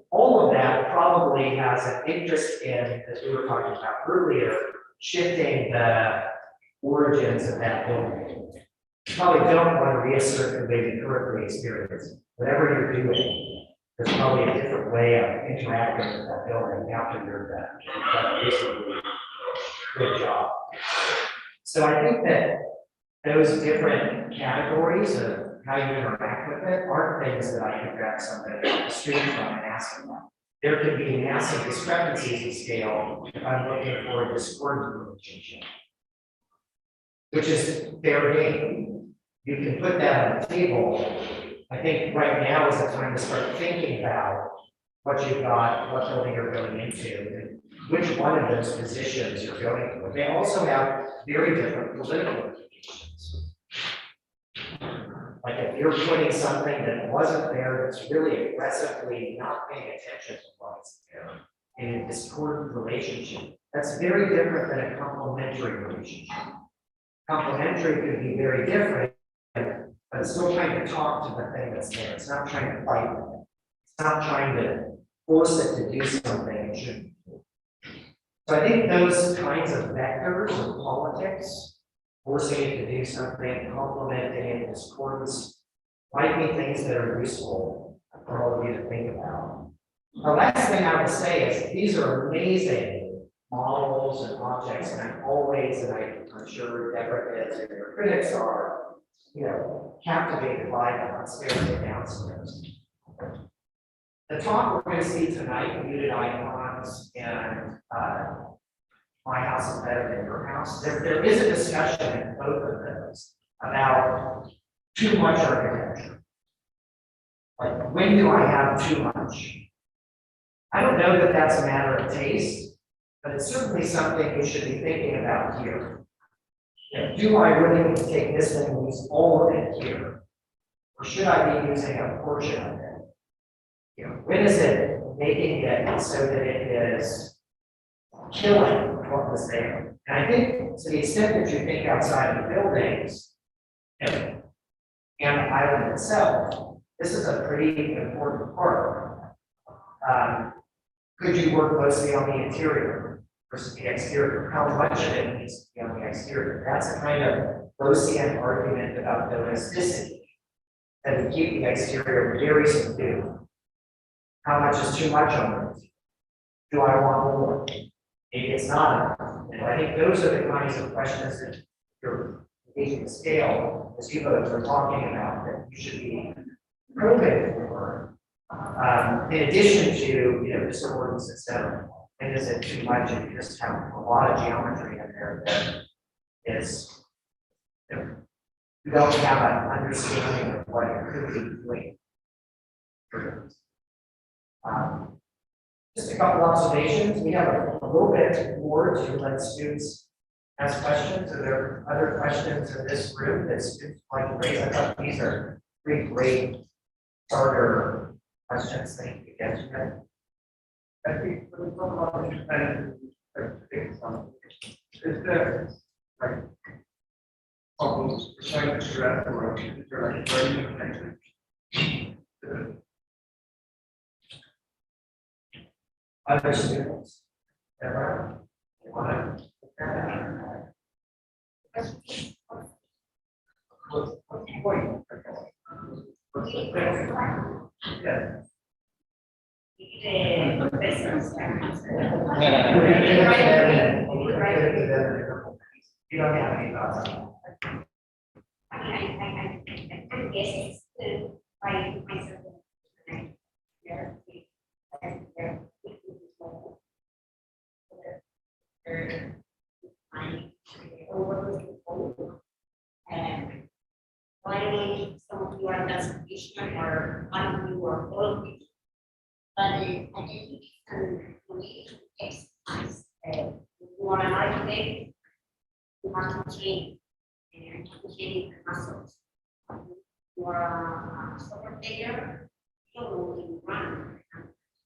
All of that probably has an interest in, as we were talking about earlier, shifting the origins of that building. You probably don't want to reassert the way you currently experience. Whatever you're doing, there's probably a different way of interacting with that building after you're done. You've done basically a good job. So I think that those different categories of how you interact with it aren't things that I can grab somebody off the street from and ask them about. There could be massive discrepancies in scale if I'm looking for a discordant relationship, which is fair game. You can put that on the table. I think right now is the time to start thinking about what you've got, what building you're going into, and which one of those positions you're going for. They also have very different political implications. Like if you're putting something that wasn't there, that's really aggressively not paying attention to what's there in a discordant relationship, that's very different than a complementary relationship. Complementary could be very different, but it's still trying to talk to the thing that's there. It's not trying to fight with it. It's not trying to force it to do something it shouldn't do. So I think those kinds of vectors of politics, forcing it to do something, complementing it, discordance, might be things that are useful for all of you to think about. The last thing I would say is these are amazing models and objects, and I'm always, and I'm sure Deborah is, and your critics are, you know, captivated by them upstairs and downstairs. The talk we're going to see tonight, the muted icon, house and my house is better than your house. There is a discussion in both of those about too much architecture. Like, when do I have too much? I don't know that that's a matter of taste, but it's certainly something we should be thinking about here. Do I really need to take this and use all of it here? Or should I be using a portion of it? When is it making it so that it is killing what was there? And I think to the extent that you think outside of the buildings, and the island itself, this is a pretty important part. Could you work closely on the interior versus the exterior? How much of it needs to be on the exterior? That's a kind of Gaussian argument about domesticity, that we keep the exterior very subdued. How much is too much on it? Do I want more? Maybe it's not enough. And I think those are the kinds of questions that you're engaging the scale, as you both are talking about, that you should be probing for. In addition to, disorders, et cetera. And is it too much? And you just have a lot of geometry in there that is, you don't have an understanding of what it could be doing. Just a couple observations. We have a little bit more to let students ask questions. Are there other questions in this room that students like to raise? I thought these are three great starter questions that you get to. I think when we talk about the is there like problems trying to address or is there like very connected? Other students. Ever? What's the point? What's the point? Yeah. You don't have any thoughts on that? I guess it's by myself. And finally, some of you are classification or one of you are all of you. But I think we exercise. You want an architect, you have to train and train the muscles. You are a soccer player, you don't only run.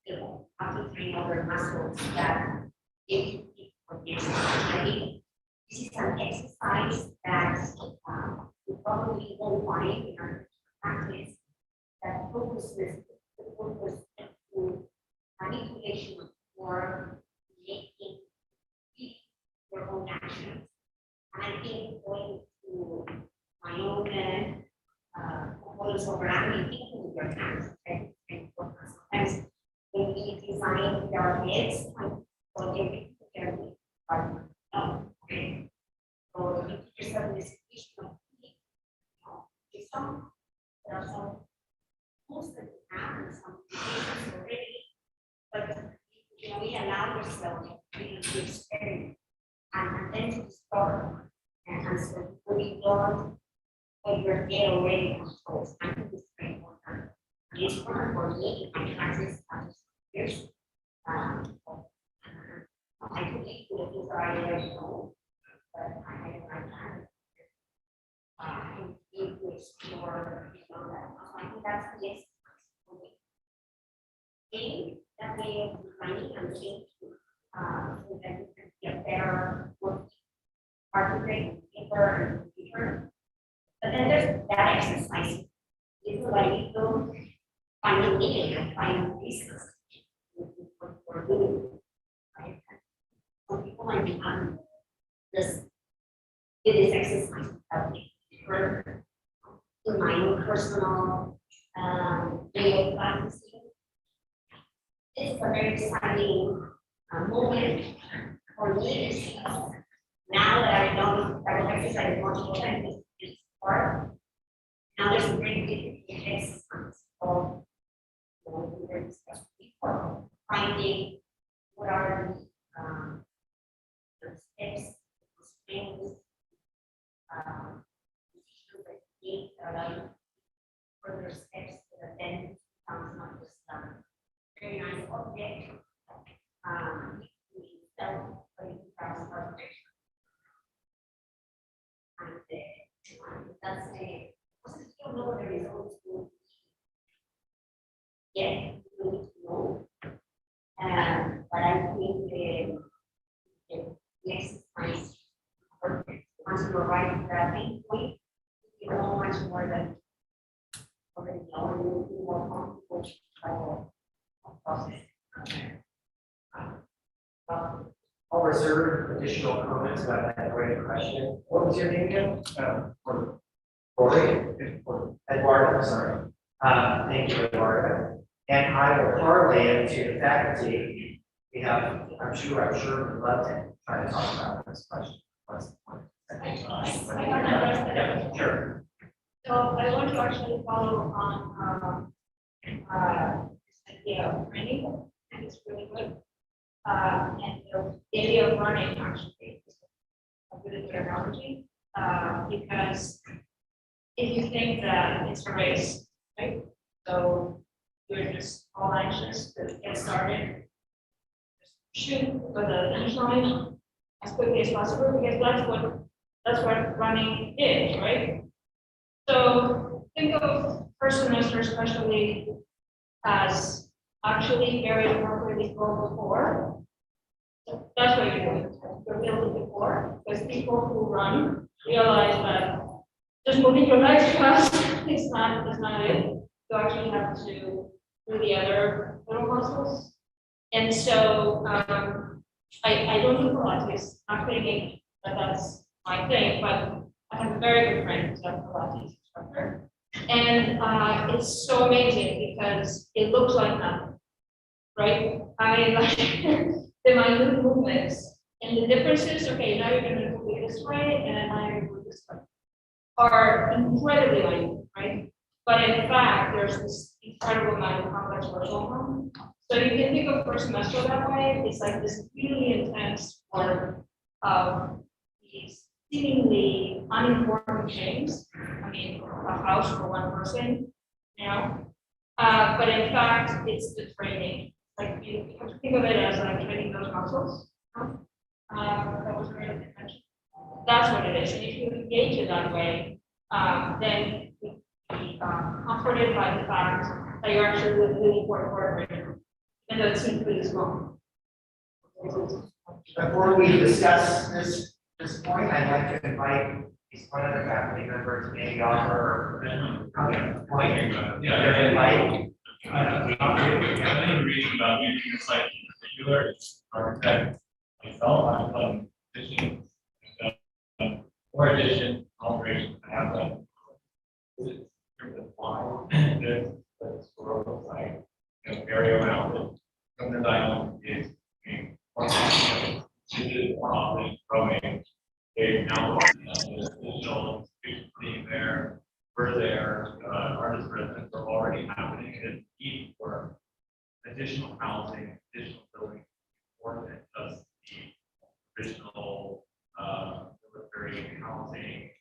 You have to train other muscles that give you for the exercise. This is an exercise that you probably won't find in our practice that focuses manipulation or making your own actions. And I think going to my own models of programming, thinking with your hands, and sometimes when we design with our heads, so you can be okay. So you put yourself in this situation of some there are some tools that we have and some situations already, but we allow yourself to experiment and then to discover. And so we don't when you're there already controls. I think it's very important. And it's important for me in my classes years. I could eat the things that I already know, but I can need to explore that. So I think that's the exercise for me. And that way of defining and thinking so that you can get better with architect, paper, and computer. But then there's that exercise. This is why you don't find a meaning and find reasons for doing. Right? Some people might be this exercise of in my own personal way of practicing. It's a very exciting moment for me. Now that I know that I exercise multiple times this part, now there's a very big exercise of finding what are the steps, the strings, issues that need further steps so that then becomes not just very nice object. We sell crafts project. And that's the still know there is also yeah, we need to know. But I think the exercise once you arrive at that main point, you know much more than already know, and you'll be more comfortable to try to process. I'll reserve additional comments about that great question. What was your name again? Corey? Eduardo, sorry. Thank you, Eduardo. And I will parlay it to the faculty. We have, I'm sure we'd love to try to talk about this question. What's the point? Yeah, sure. So I want to actually follow on this idea of training, and it's really good. And the idea of running actually is a really good analogy, because if you think that it's a race, right? So you're just all anxious to get started, just shoot for the finish line as quickly as possible, because that's what running is, right? So think of first semester especially as actually very appropriately called before. So that's what you're doing. You're building before, because people who run realize that just moving your legs fast is not it. You actually have to do the other little muscles. And so I don't do Pilates. I'm thinking that that's my thing, but I have a very good friend who's a Pilates instructor. And it's so amazing because it looks like nothing, right? I like the minute movements and the differences. Okay, now you're going to move it this way, and now you're going to move this way, are incredibly minute, right? But in fact, there's this incredible amount of complex work going on. So you can think of first semester that way. It's like this really intense work of these seemingly unimportant things. I mean, a house for one person, you know. But in fact, it's the training. Like you have to think of it as like training those muscles. That was very intentional. That's what it is. And if you engage it that way, then you be comforted by the fact that you're actually doing really important work right now, even though it seems pretty small. Before we discuss this point, I'd like to invite one other faculty member to maybe offer a point. Yeah, invite. The main reason about using the site in particular is architect myself. I'm on additions, or addition alterations. I have them. This is why this world looks like area around it. From the diamond is being more often growing. They've now additional being there. We're there. Artist residents are already happening, and need for additional housing, additional building, more than just the original military housing.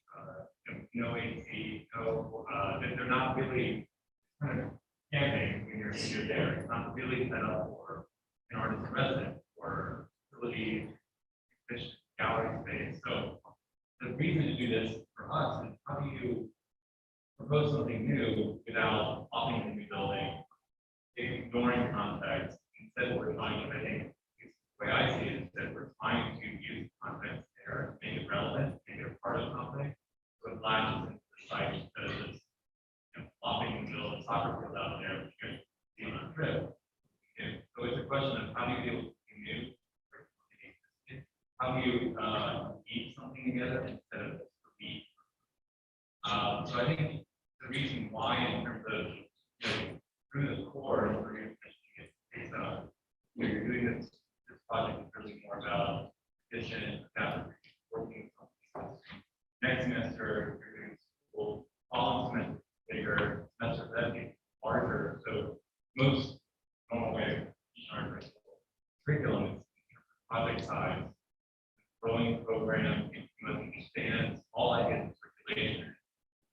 No AC, no. They're not really kind of camping when you're there. It's not really set up for an artist resident or facility, efficient gallery space. So the reason to do this for us is how do you propose something new without opting a new building, ignoring context. Instead, we're trying to, I think, the way I see it is that we're trying to use context there, make it relevant, make it a part of something, so it latches into the site instead of just flopping in the middle of the soccer field out there, which you guys see on a trip. So it's a question of how do you deal with something new, how do you eat something together instead of just repeat. So I think the reason why, in terms of through the core, is we're you're doing this project is really more about efficient, adaptive, working something. Next semester, you're doing school, following semester bigger, semester that be larger. So most normal way, curriculum, project size, growing program, you understand all ideas of circulation,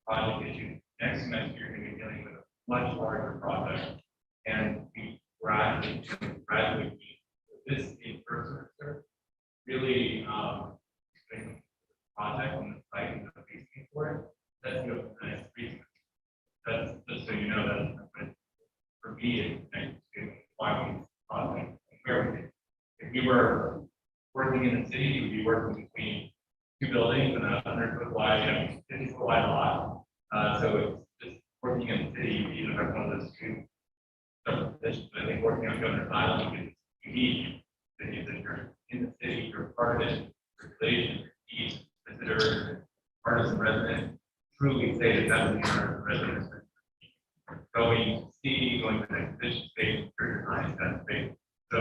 project issues. Next semester, you're going to be dealing with a much larger project, and we graduate this is the first semester really doing project on the site and the facing for it. That's the next reason. That's just so you know that for me, it's next to why we project where we did. If we were working in the city, you would be working between two buildings and a 100-foot wide, 50-foot wide lot. So it's just working in the city, you either have one of those two positions. I think working on Governor's Island is unique. That you're in the city, you're part of it, circulation, each visitor, artists and residents, truly say that that's the artist residents. Going to see, going to the exhibition space, career design, that space. So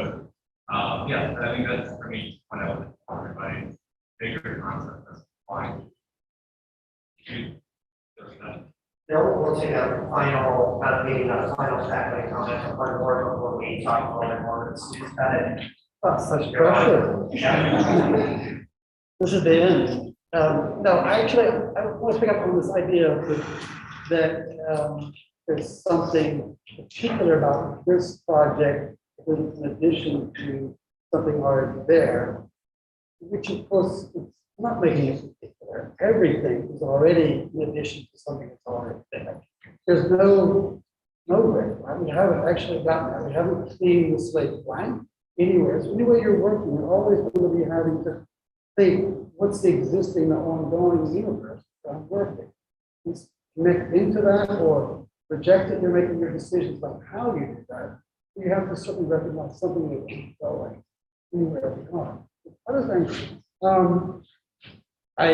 yeah, I think that's for me what I was talking about is bigger concept that's applying. We'll take a final, maybe not a final faculty comment, but one more before we talk a little bit more with the students about it. Such pressure. Yeah. This is the end. No, I want to pick up on this idea that there's something particular about this project in addition to something already there, which of course it's not making it particular. Everything is already in addition to something that's already there. There's no way, right? We haven't actually gotten that. We haven't seen the slate blank anywhere. So anywhere you're working, you're always going to be having to think, what's the existing, ongoing universe that I'm working? It's connect into that or reject it. You're making your decisions about how you do that. You have to certainly recognize something that keeps going anywhere we are. Other things, I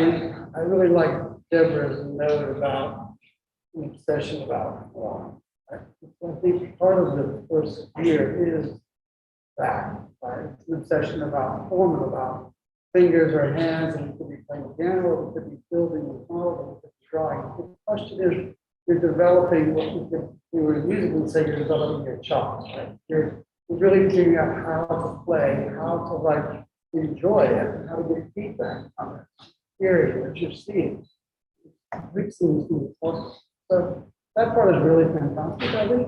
really like Deborah's note about the obsession about form. I think part of the first year is that, right? It's an obsession about form, about fingers or hands, and it could be playing piano, or it could be building a model, or it could be drawing. The question is, you're developing what we were musically say you're developing your chops, right? You're really figuring out how to play, how to like enjoy it, and how to get feedback on it. Hearing what you're seeing, mixing these things. So that part is really fantastic, I think.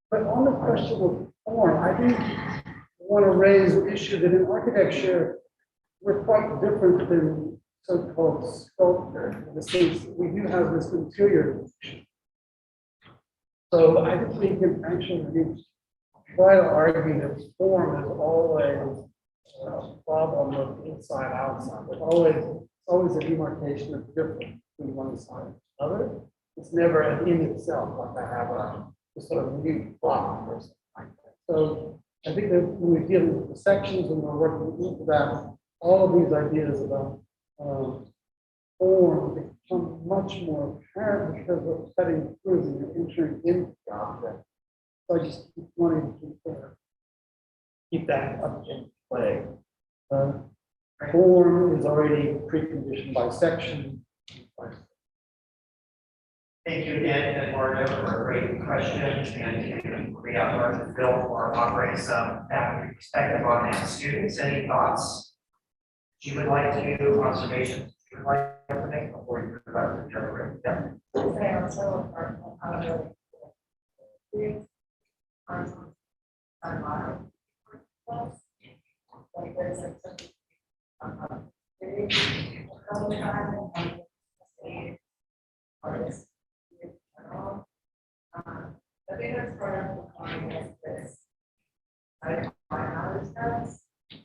But on the question of form, I think I want to raise the issue that in architecture, we're quite different than so-called sculpture, in the sense that we do have this interior dimension. So I think we can actually try to argue that form is always a problem of inside outside. There's always a demarcation of difference between one side and the other. It's never an in itself, like I have a sort of new block or something like that. So I think that when we're dealing with the sections and we're working into that, all of these ideas about form become much more apparent because we're cutting through and you're entering into the object. So I just keep wanting to keep that up in play. Form is already preconditioned by section. Thank you again, Eduardo, for a great question, and we have learned Phil for offering some faculty perspective on that. Students, any thoughts you would like to, observations you would like to make before you move on to the other room?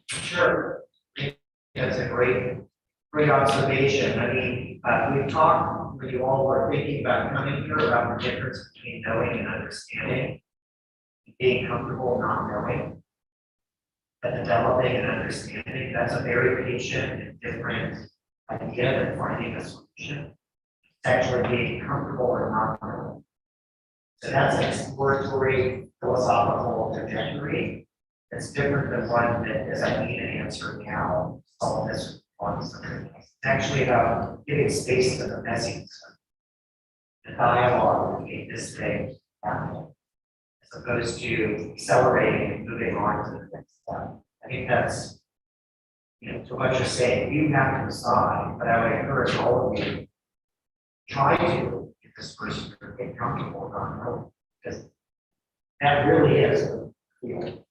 Sure. That's a great observation. I mean, we've talked when you all were thinking about coming here about the difference between knowing and understanding, being comfortable not knowing, but developing and understanding. That's a very patient and different idea than finding a solution. It's actually being comfortable or not knowing. So that's an exploratory philosophical trajectory. It's different than one that is I need an answer now, solve this once. It's actually about giving space to the messiness, the dialogue that made this thing happen, as opposed to accelerating and moving on to the next step. I think that's, you know, to what you're saying, you have to decide, but I would encourage all of you, try to get this first year, get comfortable with our own, because that really is, you know,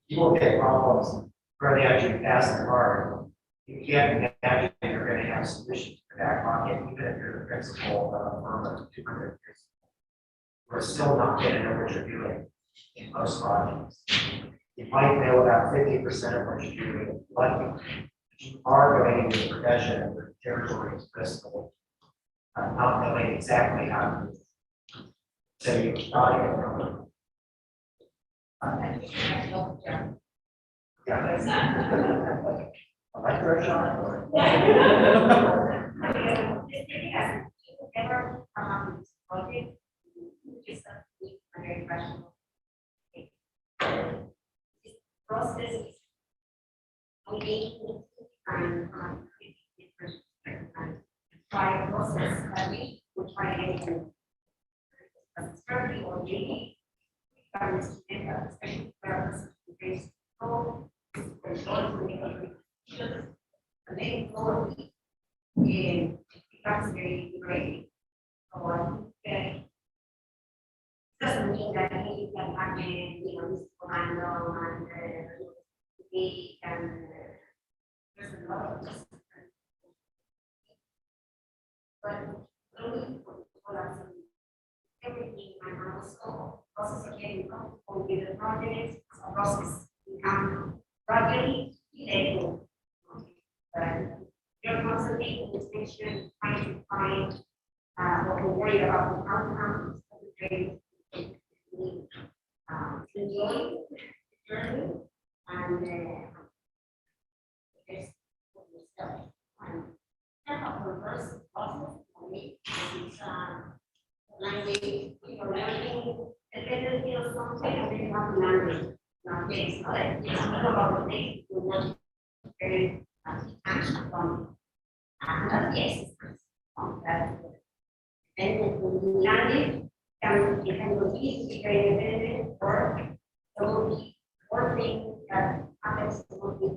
you will get problems running out you fast and hard. You can't imagine you're going to have solutions for that market, even if you're the principal of a firm of 200 years. We're still not going to know what you're doing in most projects. You might know about 50% of what you're doing, but you are going into the profession of the territory is crystal, not knowing exactly how to do it. So you try to get from yeah. I like your shot. Ever project, just a very rational process is only and try a process that we will try to study or maybe especially purpose based on the main goal and becomes very great. So doesn't mean that we can imagine, you know, this commando and we can there's a lot of just but only for everything and also process again with the project process become gradually able. You're constantly in distinction trying to find or worry about the outcomes of the trade. Enjoy the journey and just yourself. The first process for me is language, learning, and then you know something and then have language. Now, it's not about the things you want very action from another exercise on that. And when you learn it, it can be easy, very independent, or it will be working that happens will be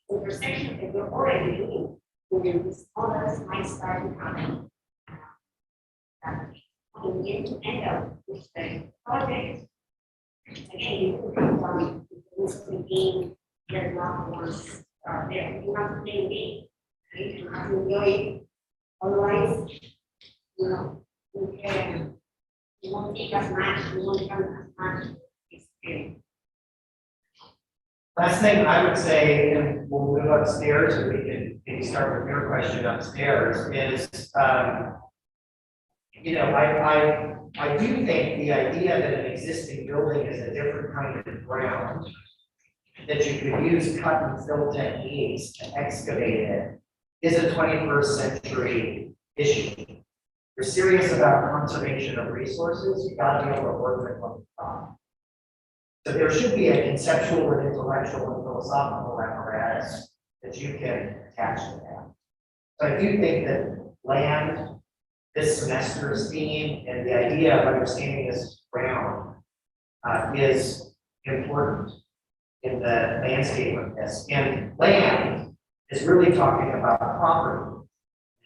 intersection that you're already doing. Within this others might start to happen. In the end to end up with the project. Again, you can come from being your loved ones are there. You have to play a game, right? You have to enjoy it. Otherwise, you know, you won't take as much, you won't come as much experience. Last thing I would say, and we'll move upstairs, or we can maybe start with your question upstairs, is, you know, I do think the idea that an existing building is a different kind of ground, that you could use cut and fill techniques to excavate it, is a 21st century issue. If you're serious about conservation of resources, you've got to be able to work with what you've got. So there should be a conceptual and intellectual and philosophical apparatus that you can attach to that. So I do think that land, this semester's theme, and the idea of understanding this ground is important in the landscape of this. And land is really talking about property,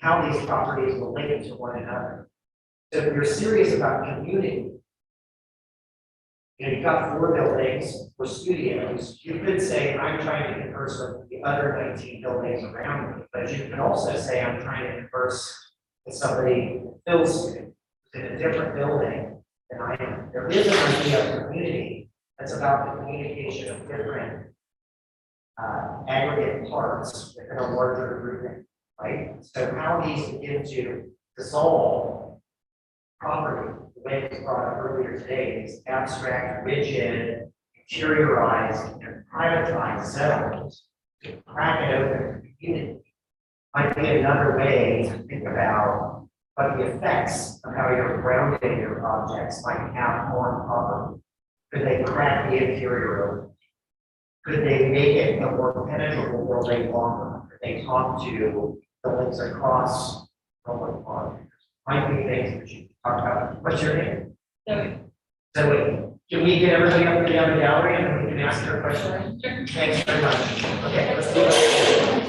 how these properties relate to one another. So if you're serious about community, you know, you've got 4 buildings for studios. You could say, I'm trying to converse with the other 19 buildings around me, but you could also say, I'm trying to converse with somebody else in a different building than I am. There is an idea of community that's about the communication of different aggregate parts within a larger grouping, right? So how these begin to dissolve property, the way it was brought up earlier today, is abstract, rigid, interiorized, and privatized zones to crack it open to community. Might be another way to think about what the effects of how you're grounding your objects might have on property. Could they crack the interior open? Could they make it a more penetrable building longer? Could they talk to buildings across public park? Might be things that you can talk about. What's your name? Zoe. Can we get everybody up and down the gallery and we can ask her a question? Thanks very much. Okay, let's do it.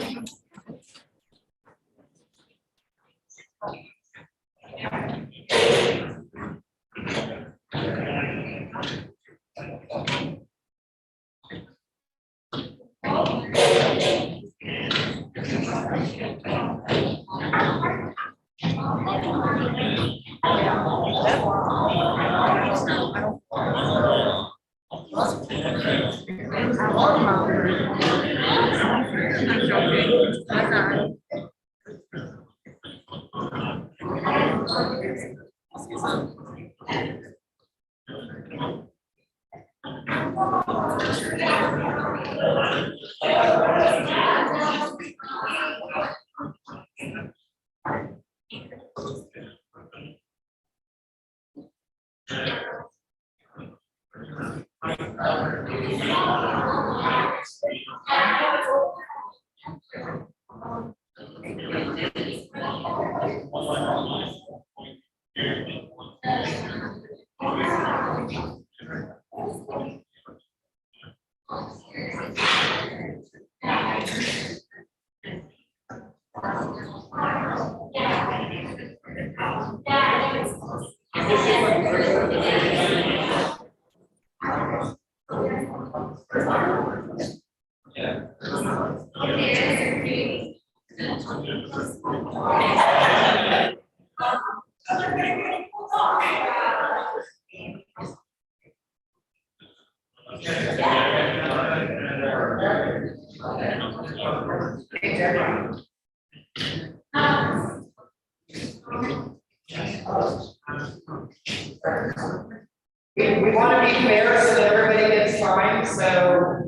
We want to be fair so that everybody gets time, so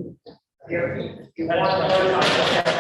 if you want to vote on it,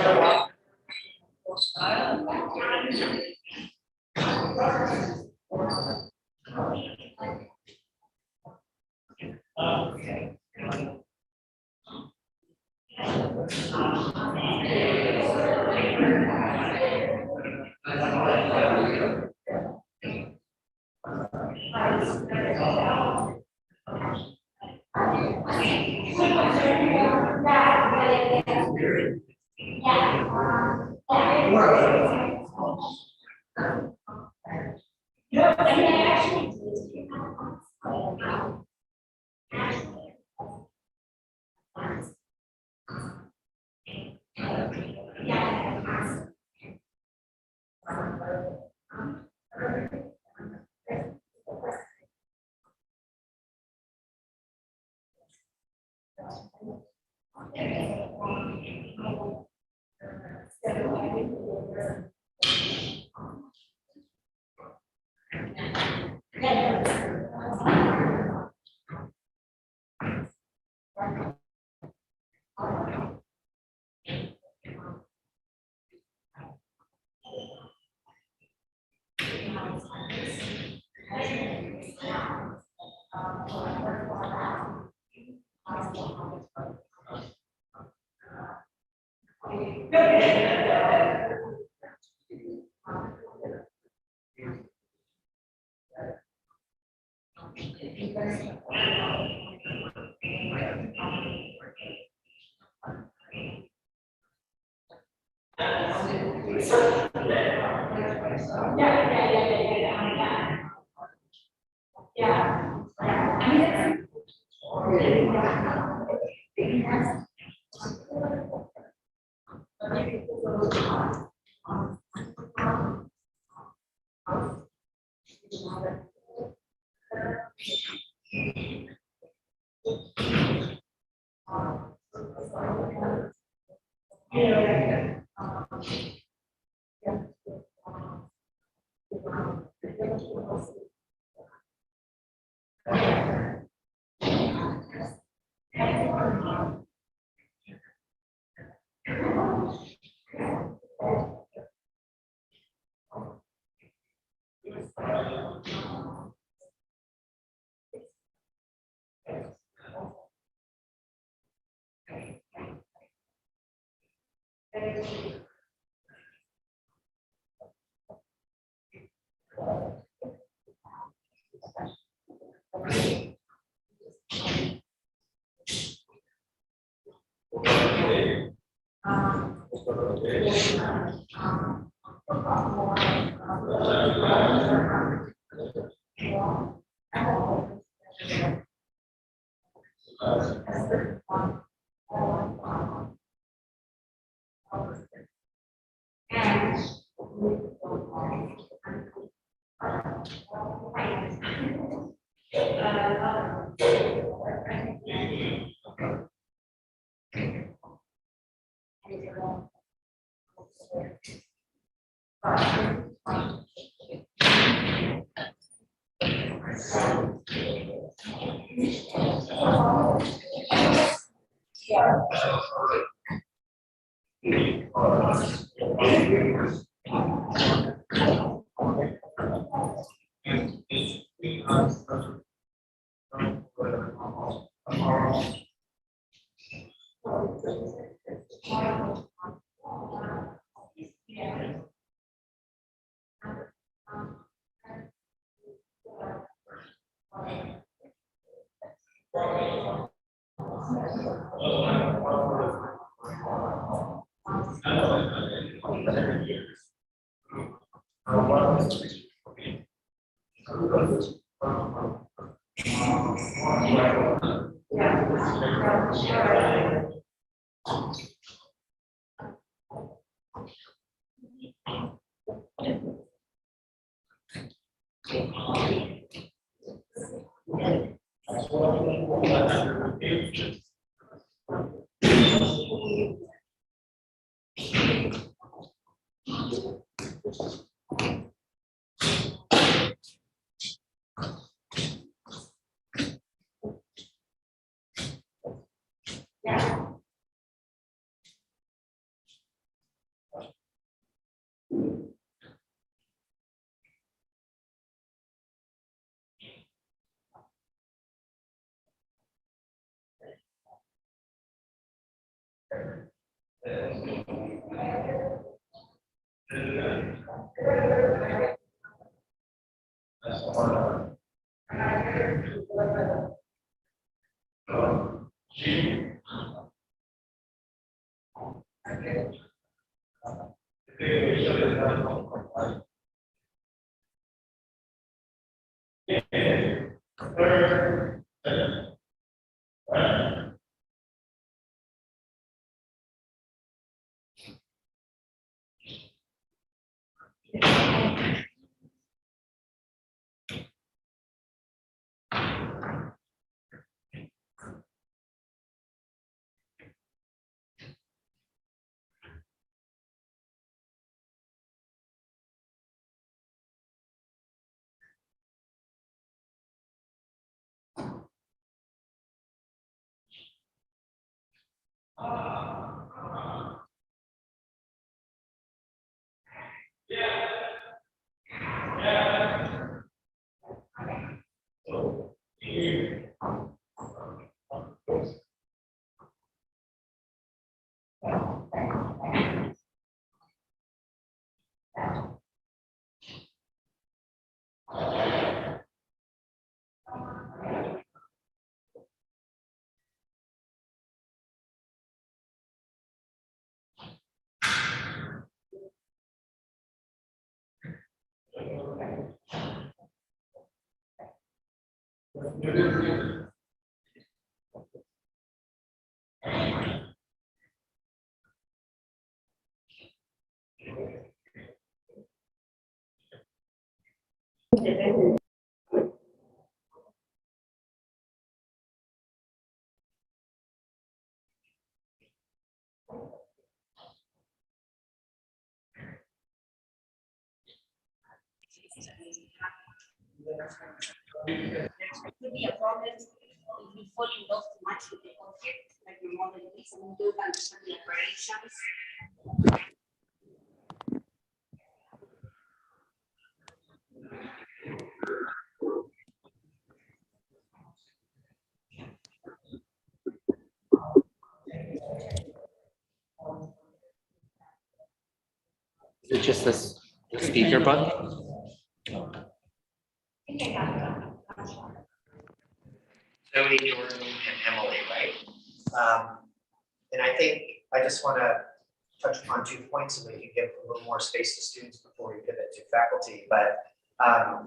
Could be a problem if we fall in love too much with the object, like your model is, and you don't understand the operations. Is it just this speaker button? Tony, Jordan, and Emily, right? And I think I just want to touch upon 2 points, and we can give a little more space to students before we pivot to faculty. But I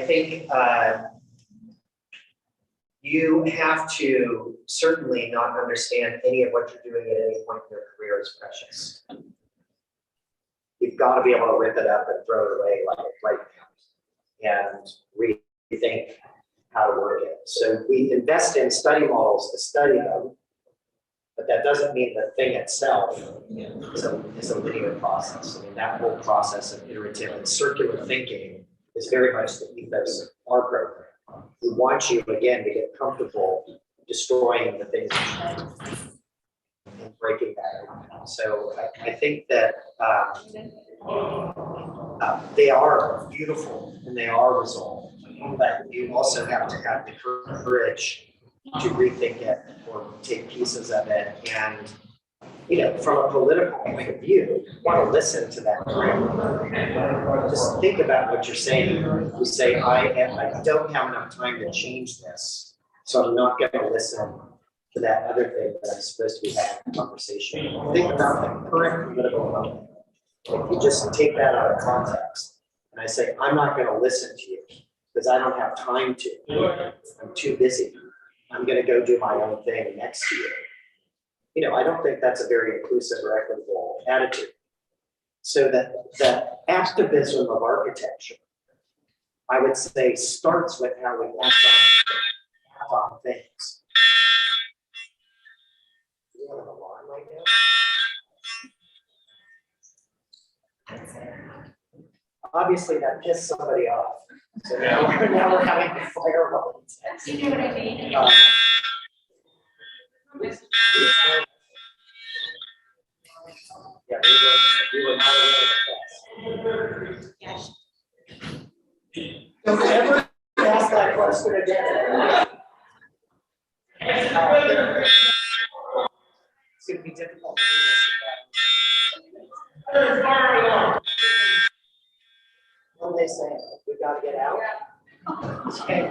think you have to certainly not understand any of what you're doing at any point in your career is precious. You've got to be able to rip it up and throw it away right now and rethink how to work it. So we invest in study models to study them, but that doesn't mean the thing itself is a linear process. I mean, that whole process of iterative and circular thinking is very much the ethos of our program. We want you, again, to get comfortable destroying the things and breaking that down. So I think that they are beautiful and they are resolved, but you also have to have the courage to rethink it or take pieces of it. And from a political point of view, you want to listen to that. Just think about what you're saying. You say, I don't have enough time to change this, so I'm not going to listen to that other thing that I'm supposed to be having a conversation. Think about the current political moment. If you just take that out of context, and I say, I'm not going to listen to you because I don't have time to. I'm too busy. I'm going to go do my own thing next year. I don't think that's a very inclusive or equitable attitude. So that the activism of architecture, I would say, starts with how we act on things. Do you have an alarm right now? Obviously, that pissed somebody off. So now we're having to fire alarms. You know what I mean? Yeah, we were not aware of that. Don't ever ask that question again. It's going to be difficult to do this. What do they say? We got to get out. Okay.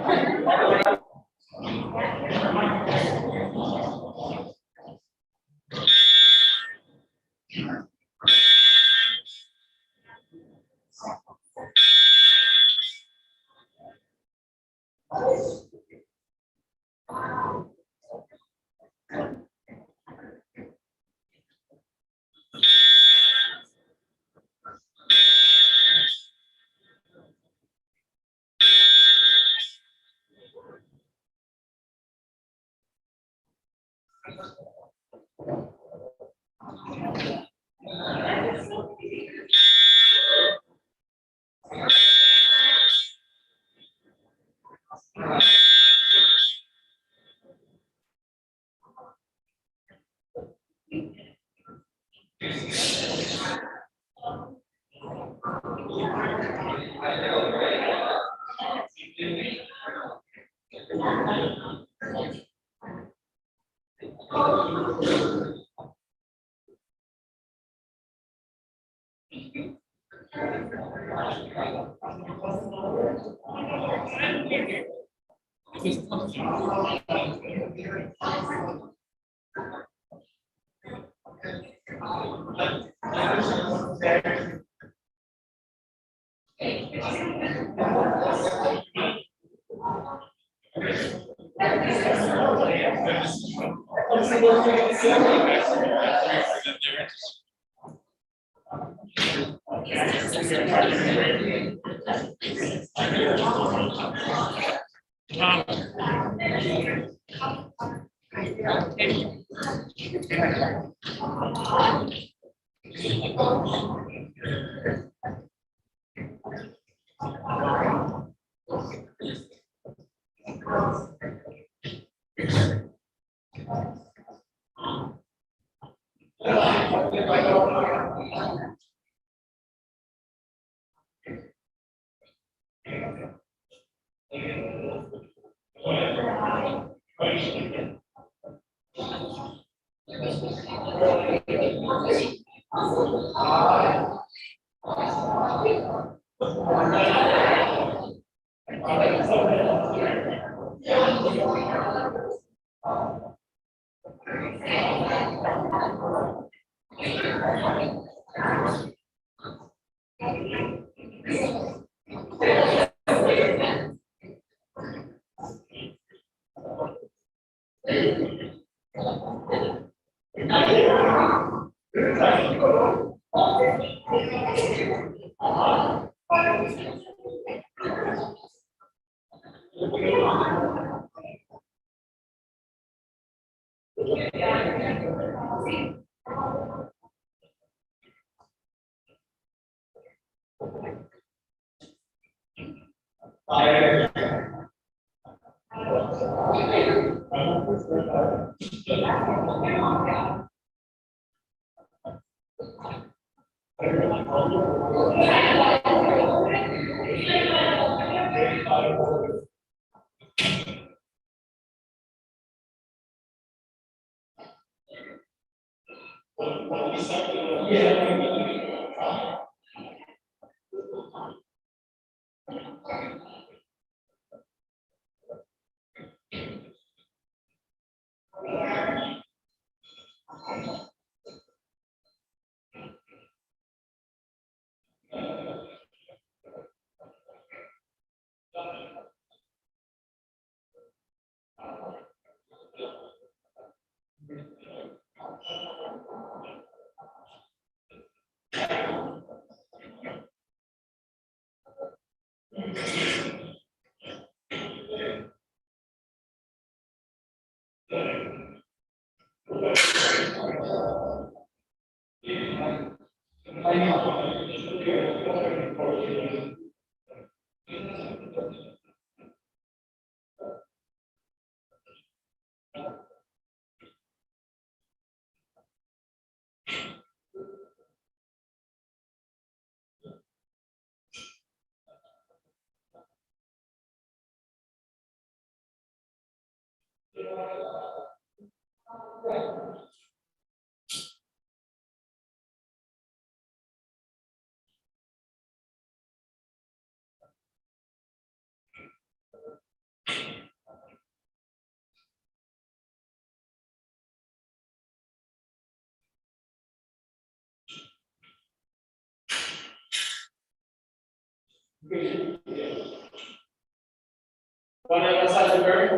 One other side of the bird?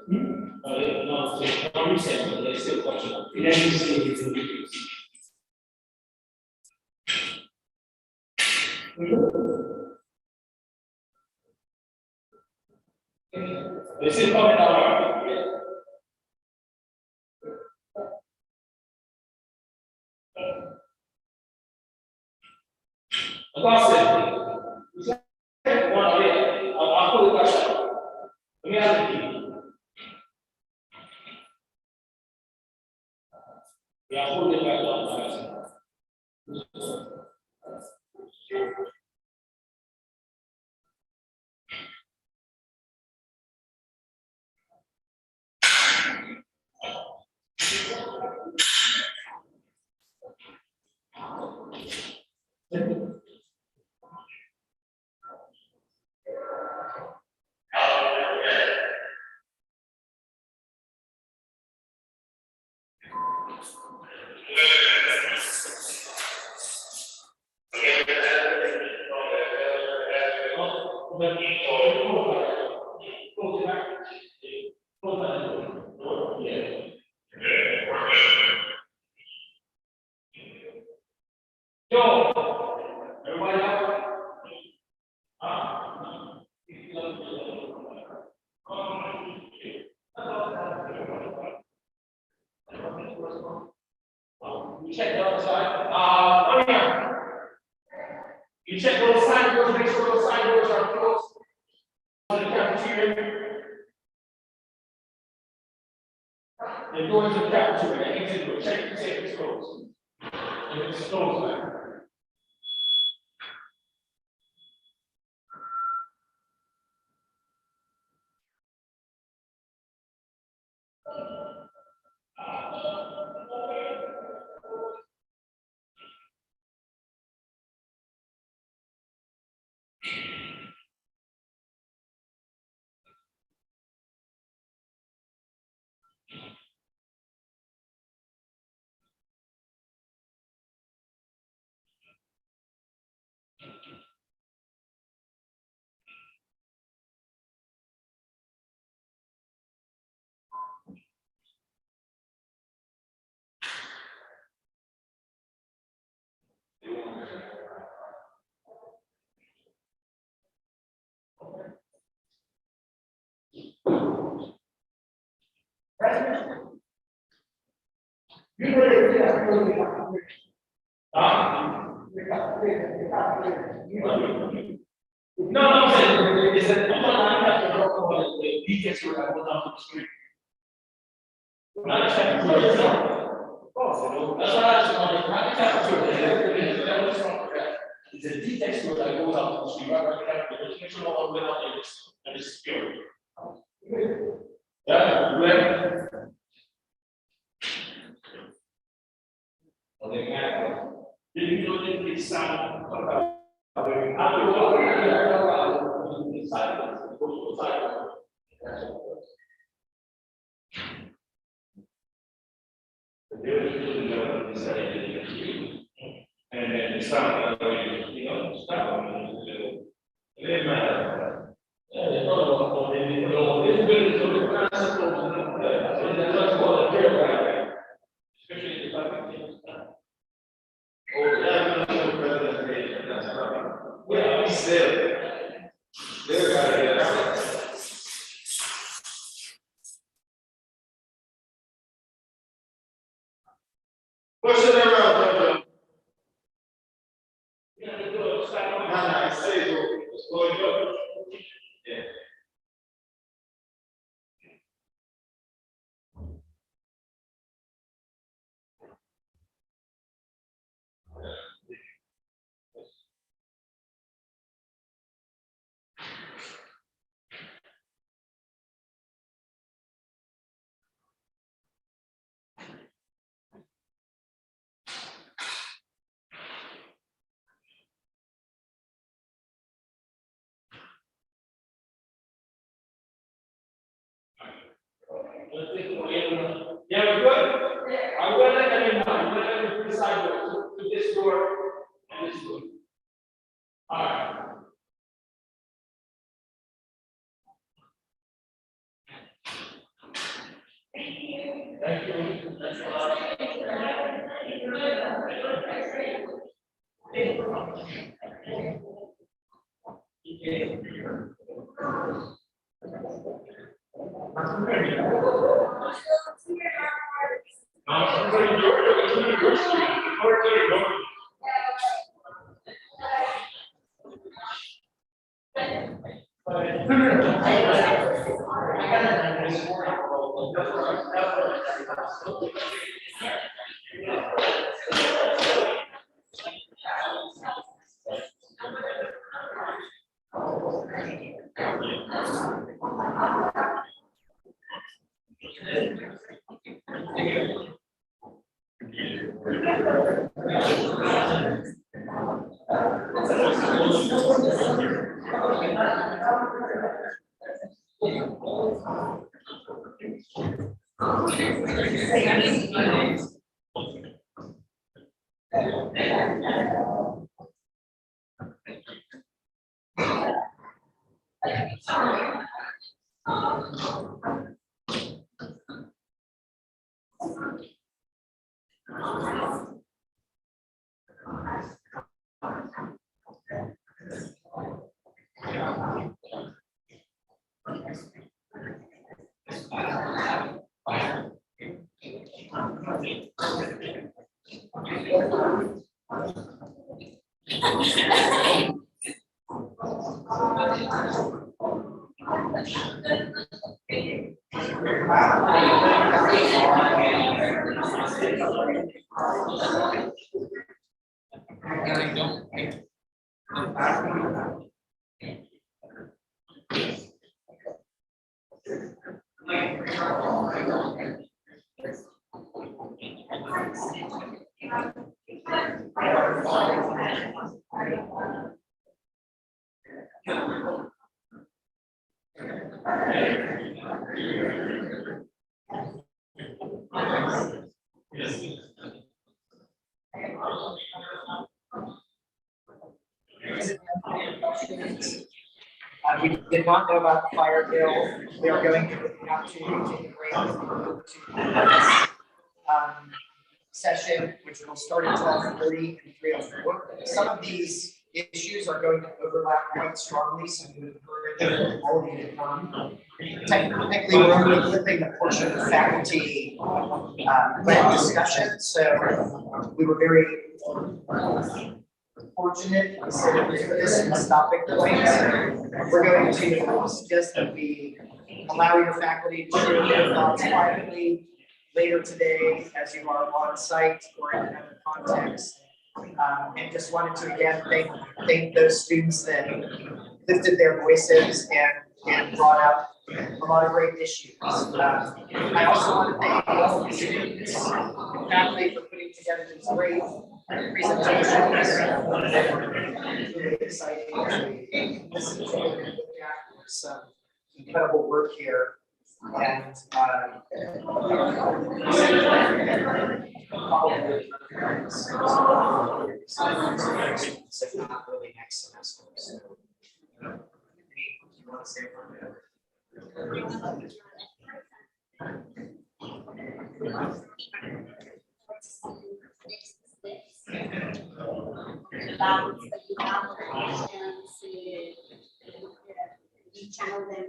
No, no reset, but they're still functional. And then you see it's in use. This is coming out. I'll put the question. Let me ask you. Yeah, hold it back on. Yo, everybody up? You check the other side. You check those side doors, make sure those side doors are closed. The cafeteria. The doors of the cafeteria, the exit door, check to see if it's closed. If it's closed, man. No, I'm saying, is that I'm not have to work on the details where I go down to the street. I just have to do it. That's what I just want to, I just have to do it. It's a details where I go down to the street, I make sure all the way down there and it's secure. Yeah, right. You know, it sound about. And then it's not, you know, it's not. Push it around, Jojo. I say, it's going good. Yeah. Yeah, we're good. I'm gonna decide to this door and this door. All right. Thank you. That's a lot. We did not know about the fire bill. We are going to have to take a break to session, which will start at 12:30 and 3:04. Some of these issues are going to overlap quite strongly, so we would encourage all of you to come. Technically, we're only clipping a portion of the faculty led discussion, so we were very fortunate to do this in stopping point. We're going to suggest that we allow your faculty to share their thoughts privately later today as you are on site or in another context. And just wanted to again thank those students that lifted their voices and brought up a lot of great issues. I also want to thank all of the students and faculty for putting together these great presentations. Really exciting as we listen to and look at some incredible work here. And probably not really next semester. So, you want to say something? Channel them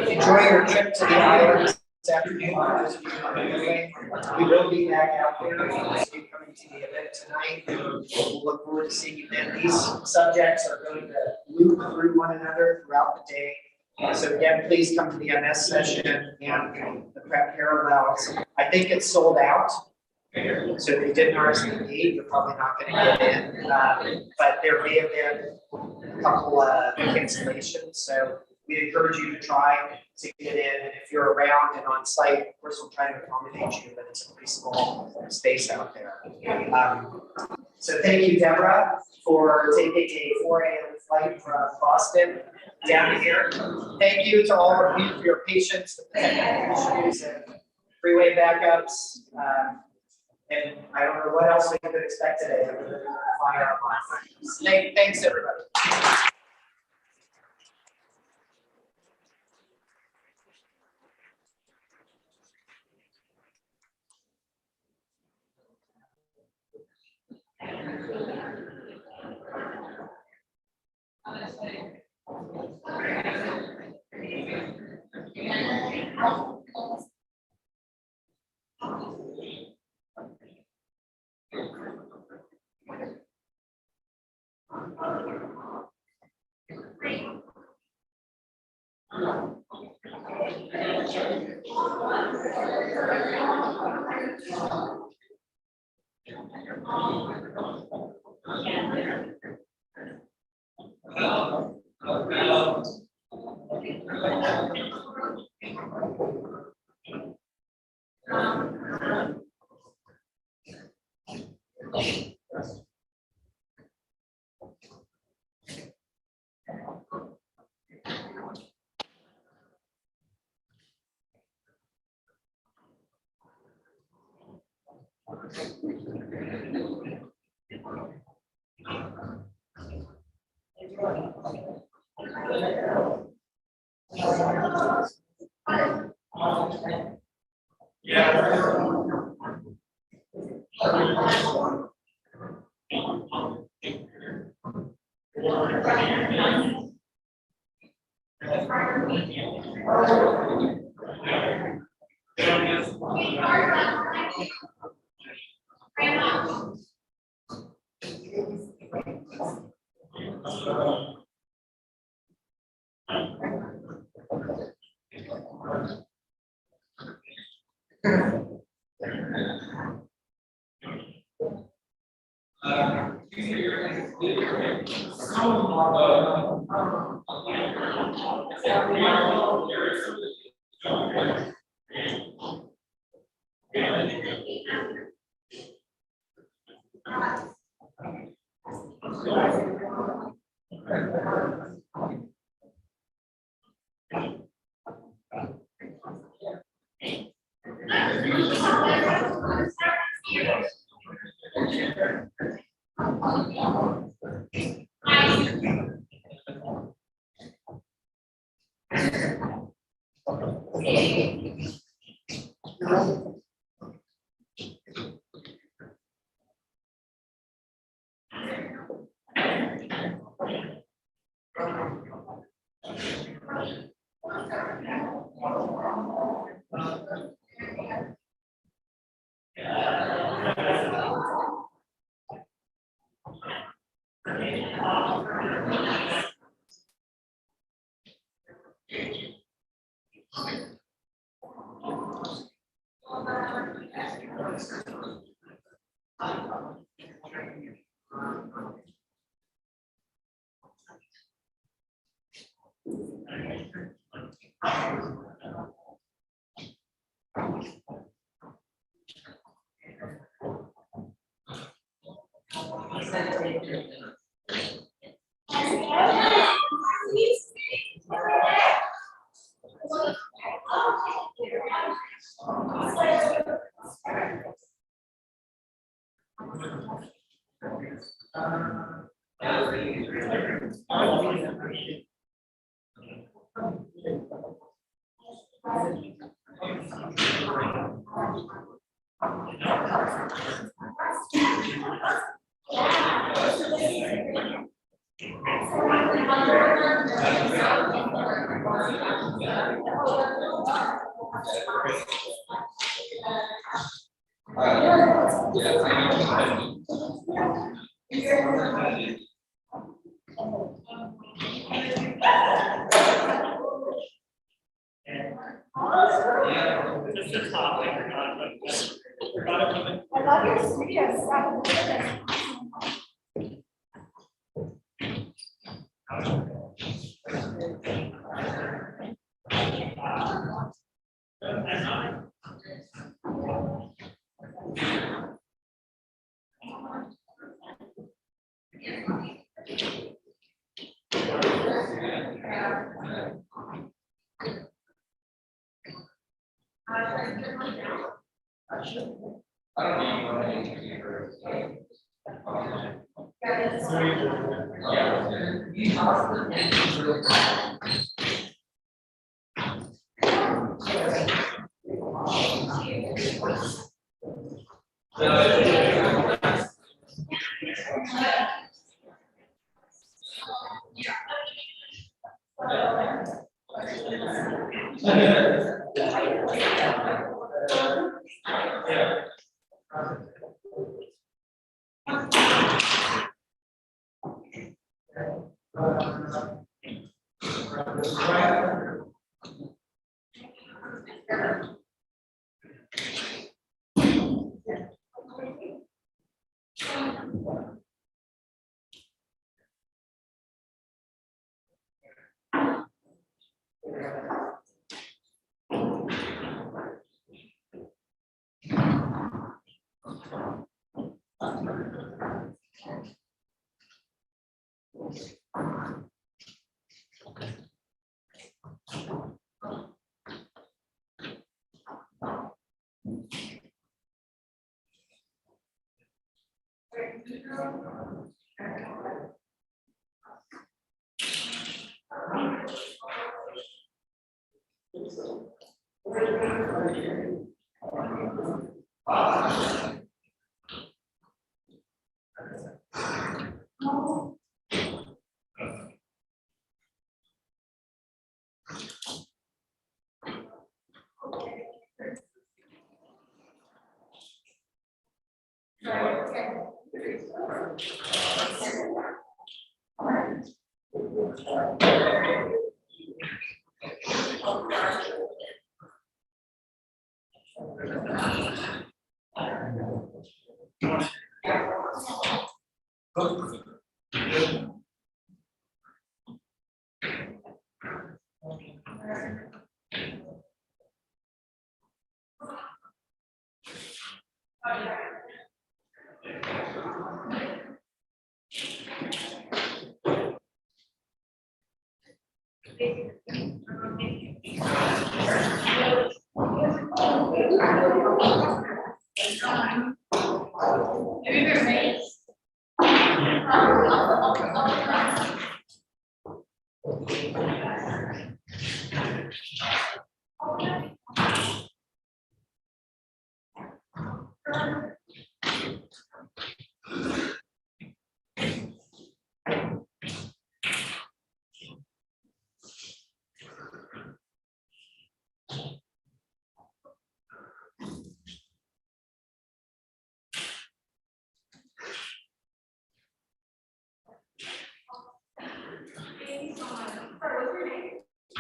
Enjoy your trip to the island this afternoon. We will be back out there. We'll see you coming to the event tonight. We'll look forward to seeing you then. These subjects are going to loop through one another throughout the day. So again, please come to the MS session and the prep parallels. I think it's sold out. So if you didn't RSVP, you're probably not going to get in. But there may have been a couple of cancellations. So we encourage you to try to get in. And if you're around and on site, of course, we'll try to accommodate you, but it's a pretty small space out there. So thank you, Deborah, for taking a 4 a.m. flight from Boston down here. Thank you to all of you for your patience with the technical issues and freeway backups. And I don't know what else we could expect today other than fire up on. Thanks, everybody.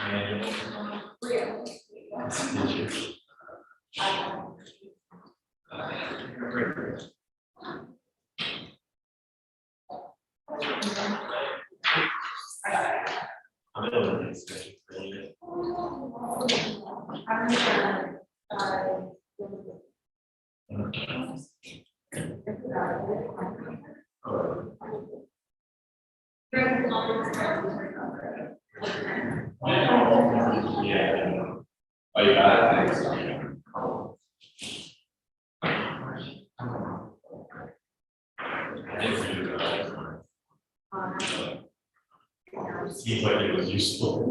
Yeah. Oh, you got it. Seems like it was useful.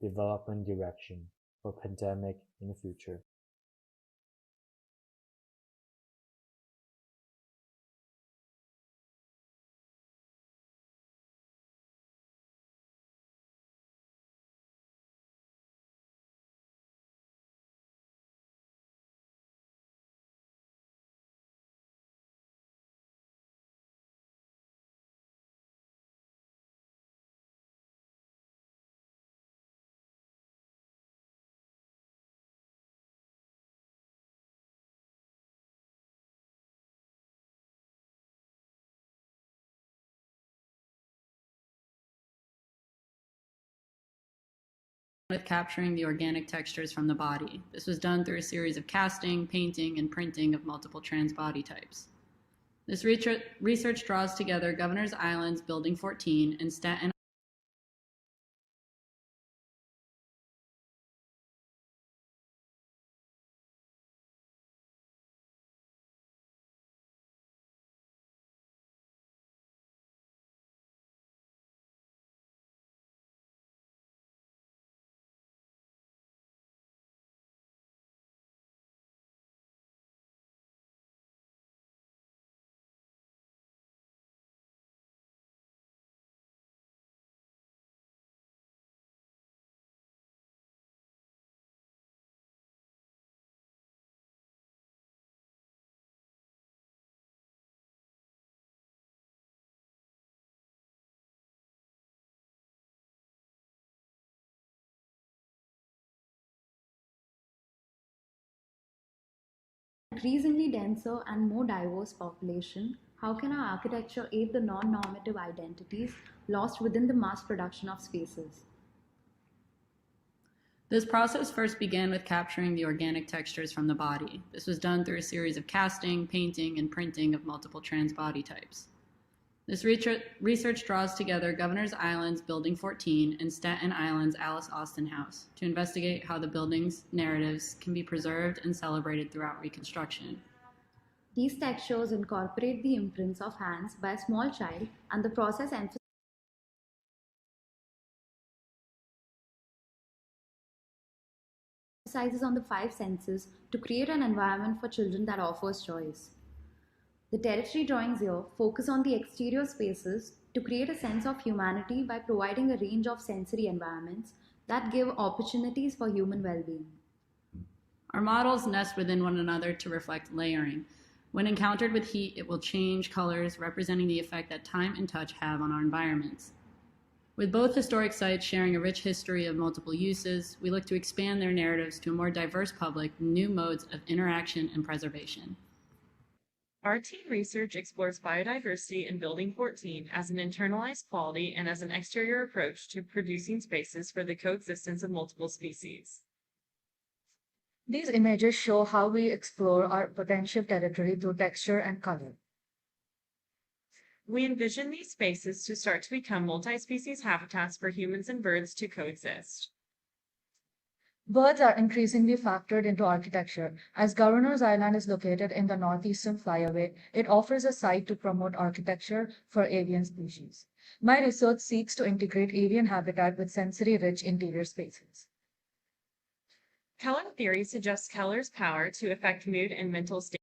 development direction for pandemic in the future. With capturing the organic textures from the body. This was done through a series of casting, painting, and printing of multiple trans body types. This research draws together Governor's Island's Building 14 and Staten Increasingly denser and more diverse population, how can our architecture aid the non-normative identities lost within the mass production of spaces? This process first began with capturing the organic textures from the body. This was done through a series of casting, painting, and printing of multiple trans body types. This research draws together Governor's Island's Building 14 and Staten Island's Alice Austin House to investigate how the building's narratives can be preserved and celebrated throughout Reconstruction. These textures incorporate the imprints of hands by a small child, and the process emphasizes on the five senses to create an environment for children that offers choice. The territory drawings here focus on the exterior spaces to create a sense of humanity by providing a range of sensory environments that give opportunities for human well-being. Our models nest within one another to reflect layering. When encountered with heat, it will change colors, representing the effect that time and touch have on our environments. With both historic sites sharing a rich history of multiple uses, we look to expand their narratives to a more diverse public, new modes of interaction and preservation. Our team research explores biodiversity in Building 14 as an internalized quality and as an exterior approach to producing spaces for the coexistence of multiple species. These images show how we explore our potential territory through texture and color. We envision these spaces to start to become multi-species habitats for humans and birds to coexist. Birds are increasingly factored into architecture. As Governor's Island is located in the northeastern flyaway, it offers a site to promote architecture for avian species. My research seeks to integrate avian habitat with sensory-rich interior spaces. Color theory suggests color's power to affect mood and mental state.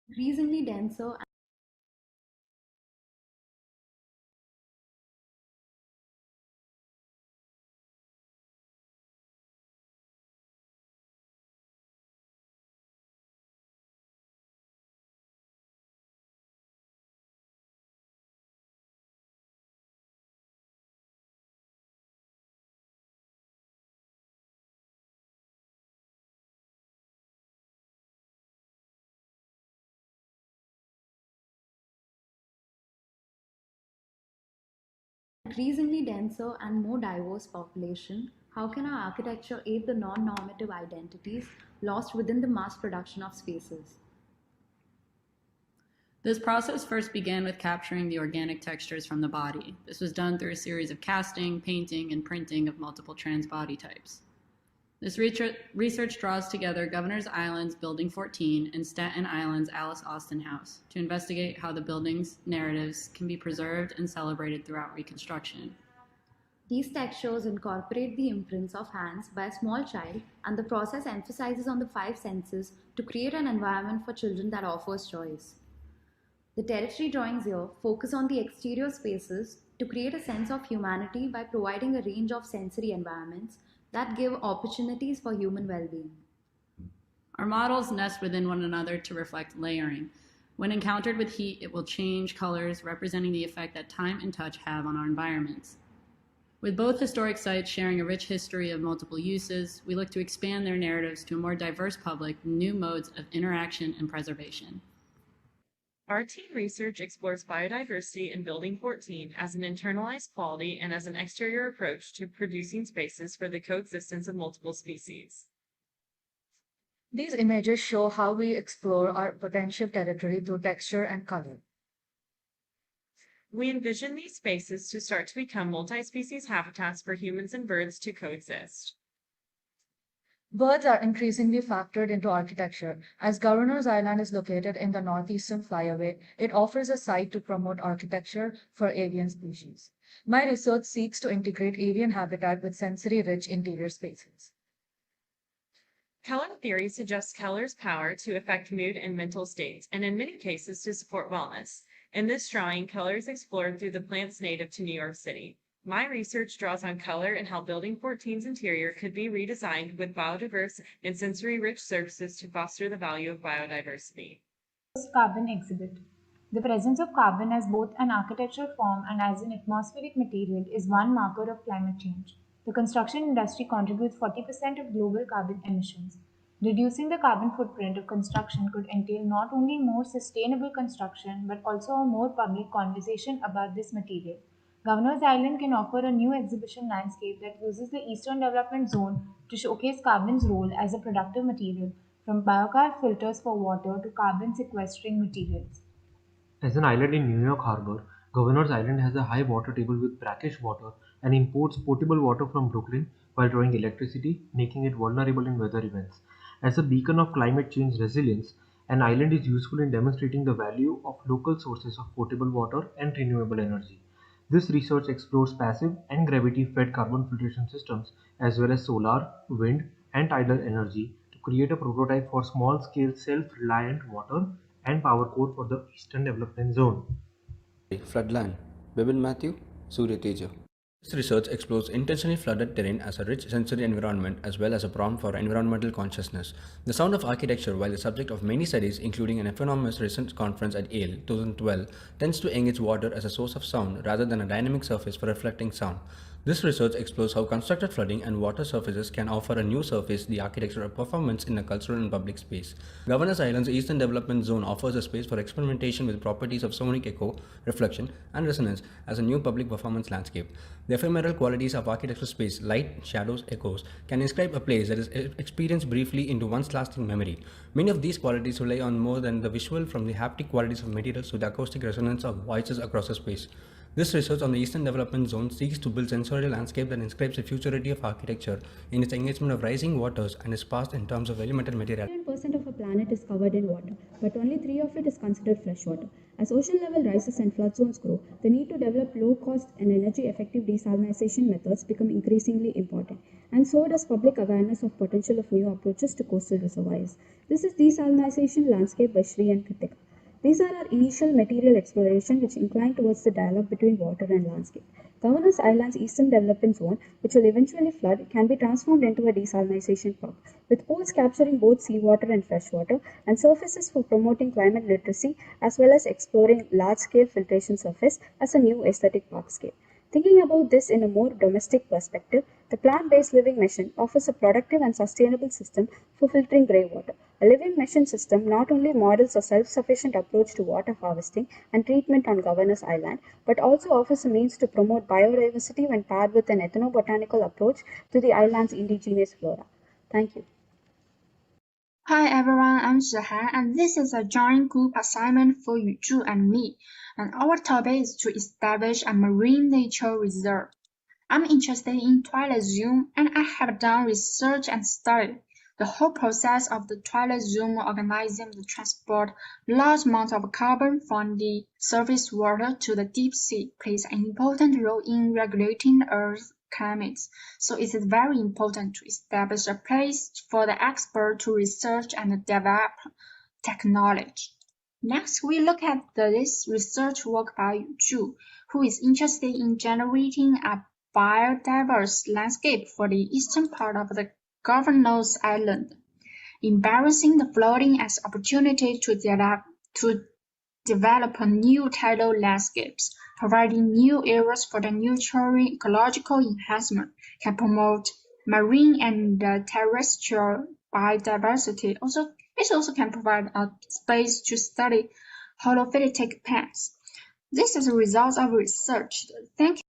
Increasingly denser. Increasingly denser and more diverse population, how can our architecture aid the non-normative identities lost within the mass production of spaces? This process first began with capturing the organic textures from the body. This was done through a series of casting, painting, and printing of multiple trans body types. This research draws together Governor's Island's Building 14 and Staten Island's Alice Austin House to investigate how the building's narratives can be preserved and celebrated throughout reconstruction. These textures incorporate the imprints of hands by a small child, and the process emphasizes on the five senses to create an environment for children that offers choice. The territory drawings here focus on the exterior spaces to create a sense of humanity by providing a range of sensory environments that give opportunities for human well-being. Our models nest within one another to reflect layering. When encountered with heat, it will change colors, representing the effect that time and touch have on our environments. With both historic sites sharing a rich history of multiple uses, we look to expand their narratives to a more diverse public with new modes of interaction and preservation. Our team research explores biodiversity in Building 14 as an internalized quality and as an exterior approach to producing spaces for the coexistence of multiple species. These images show how we explore our potential territory through texture and color. We envision these spaces to start to become multi-species habitats for humans and birds to coexist. Birds are increasingly factored into architecture. As Governor's Island is located in the northeastern flyaway, it offers a site to promote architecture for avian species. My research seeks to integrate avian habitat with sensory-rich interior spaces. Color theory suggests color's power to affect mood and mental states, and in many cases to support wellness. In this drawing, color is explored through the plants native to New York City. My research draws on color and how Building 14's interior could be redesigned with biodiverse and sensory-rich surfaces to foster the value of biodiversity. Carbon exhibit. The presence of carbon as both an architectural form and as an atmospheric material is one marker of climate change. The construction industry contributes 40% of global carbon emissions. Reducing the carbon footprint of construction could entail not only more sustainable construction but also a more public conversation about this material. Governor's Island can offer a new exhibition landscape that uses the Eastern Development Zone to showcase carbon's role as a productive material, from biocar filters for water to carbon sequestering materials. As an island in New York Harbor, Governor's Island has a high water table with brackish water and imports potable water from Brooklyn while drawing electricity, making it vulnerable in weather events. As a beacon of climate change resilience, an island is useful in demonstrating the value of local sources of potable water and renewable energy. This research explores passive and gravity-fed carbon filtration systems as well as solar, wind, and tidal energy to create a prototype for small-scale self-reliant water and power core for the Eastern Development Zone. Floodland. Bibin Matthew, Surya Teja. This research explores intentionally flooded terrain as a rich sensory environment as well as a prompt for environmental consciousness. The sound of architecture, while the subject of many studies, including an eponymous recent conference at Yale 2012, tends to engage water as a source of sound rather than a dynamic surface for reflecting sound. This research explores how constructed flooding and water surfaces can offer a new surface, the architecture of performance in a cultural and public space. Governors Island's Eastern Development Zone offers a space for experimentation with properties of sonic echo, reflection, and resonance as a new public performance landscape. The ephemeral qualities of architectural space, light, shadows, echoes, can inscribe a place that is experienced briefly into one's lasting memory. Many of these qualities rely on more than the visual, from the haptic qualities of materials to the acoustic resonance of voices across a space. This research on the Eastern Development Zone seeks to build sensorial landscape that inscribes the futurity of architecture in its engagement of rising waters and is past in terms of elemental material. 7% of our planet is covered in water, but only 3 of it is considered fresh water. As ocean level rises and flood zones grow, the need to develop low-cost and energy-effective desalination methods become increasingly important, and so does public awareness of potential of new approaches to coastal reservoirs. This is Desalination Landscape by Shri and Kritika. These are our initial material exploration which incline towards the dialogue between water and landscape. Governors Island's Eastern Development Zone, which will eventually flood, can be transformed into a desalination park, with pools capturing both seawater and freshwater, and surfaces for promoting climate literacy, as well as exploring large-scale filtration surface as a new aesthetic parkscape. Thinking about this in a more domestic perspective, the plant-based living machine offers a productive and sustainable system for filtering grey water. A living machine system not only models a self-sufficient approach to water harvesting and treatment on Governor's Island, but also offers a means to promote biodiversity when paired with an ethnobotanical approach to the island's indigenous flora. Thank you. Hi everyone, I'm Shihan, and this is a joint group assignment for Yuzhu and me, and our topic is to establish a marine nature reserve. I'm interested in twilight zone, and I have done research and study. The whole process of the twilight zone organism the transport large amounts of carbon from the surface water to the deep sea plays an important role in regulating Earth's climate. So it is very important to establish a place for the expert to research and develop technology. Next, we look at this research work by Yu Zhu, who is interested in generating a biodiverse landscape for the eastern part of the Governor's Island, embracing the flooding as opportunity to develop new tidal landscapes, providing new areas for the nurturing ecological enhancement, can promote marine and terrestrial biodiversity. It also can provide a space to study holophyletic plants. This is a result of research. Thank you.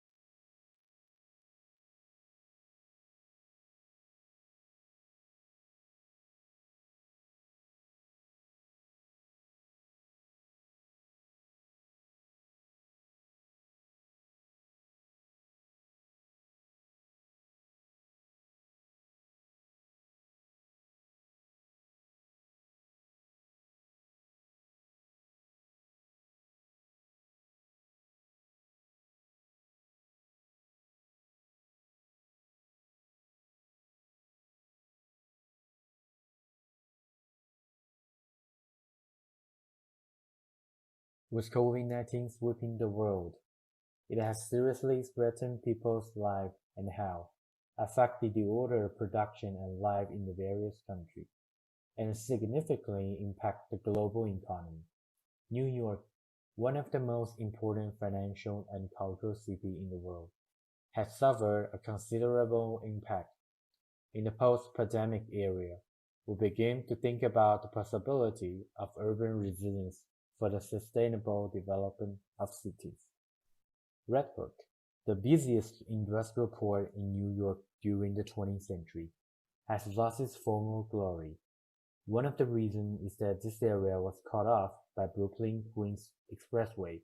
With COVID-19 sweeping the world, it has seriously threatened people's life and health, affected the order of production and life in the various countries, and significantly impacted the global economy. New York, one of the most important financial and cultural cities in the world, has suffered a considerable impact. In the post-pandemic era, we begin to think about the possibility of urban resilience for the sustainable development of cities. Red Hook, the busiest industrial port in New York during the 20th century, has lost its former glory. One of the reasons is that this area was cut off by Brooklyn-Queens Expressway,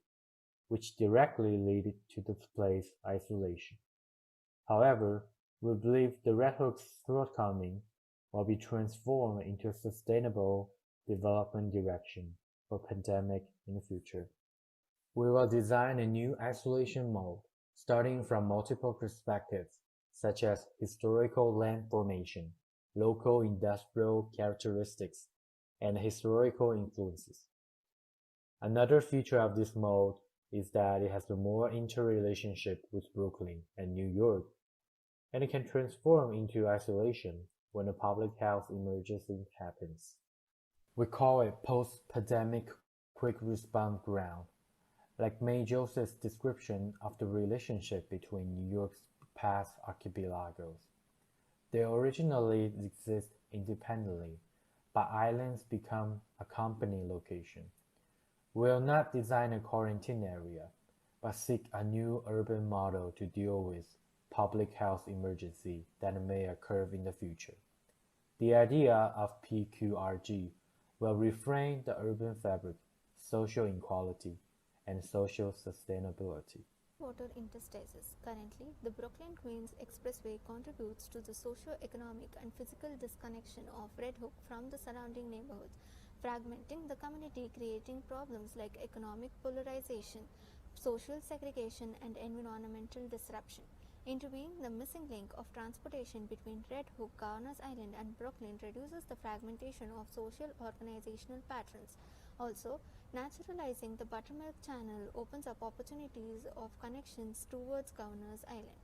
which directly led to the place's isolation. However, we believe the Red Hook's shortcoming will be transformed into a sustainable development direction for pandemic in the future. We will design a new isolation mode, starting from multiple perspectives, such as historical land formation, local industrial characteristics, and historical influences. Another feature of this mode is that it has a more interrelationship with Brooklyn and New York, and it can transform into isolation when a public health emergency happens. We call it post-pandemic quick response ground, like May Joseph's description of the relationship between New York's past archipelagos. They originally exist independently, but islands become a company location. We'll not design a quarantine area, but seek a new urban model to deal with public health emergency that may occur in the future. The idea of PQRG will reframe the urban fabric, social inequality, and social sustainability. Water interstices. Currently, the Brooklyn-Queens Expressway contributes to the socio-economic and physical disconnection of Red Hook from the surrounding neighborhoods, fragmenting the community, creating problems like economic polarization, social segregation, and environmental disruption. Interbeing, the missing link of transportation between Red Hook, Governors Island, and Brooklyn reduces the fragmentation of social organizational patterns. Also, naturalizing the Buttermilk Channel opens up opportunities of connections towards Governors Island.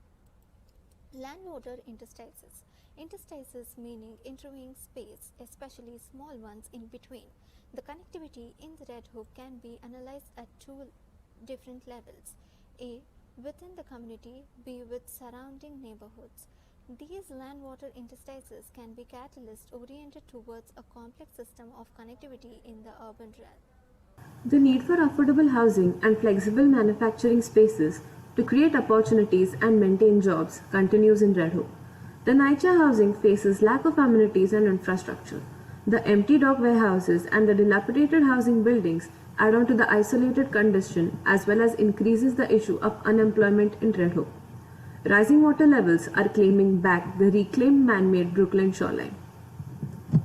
Land-water interstices. Interstices meaning intervening space, especially small ones in between. The connectivity in the Red Hook can be analyzed at two different levels. A. Within the community, B. With surrounding neighborhoods. These land-water interstices can be catalysts oriented towards a complex system of connectivity in the urban realm. The need for affordable housing and flexible manufacturing spaces to create opportunities and maintain jobs continues in Red Hook. The NYCHA housing faces lack of amenities and infrastructure. The empty dock warehouses and the dilapidated housing buildings add on to the isolated condition as well as increases the issue of unemployment in Red Hook. Rising water levels are claiming back the reclaimed man-made Brooklyn shoreline.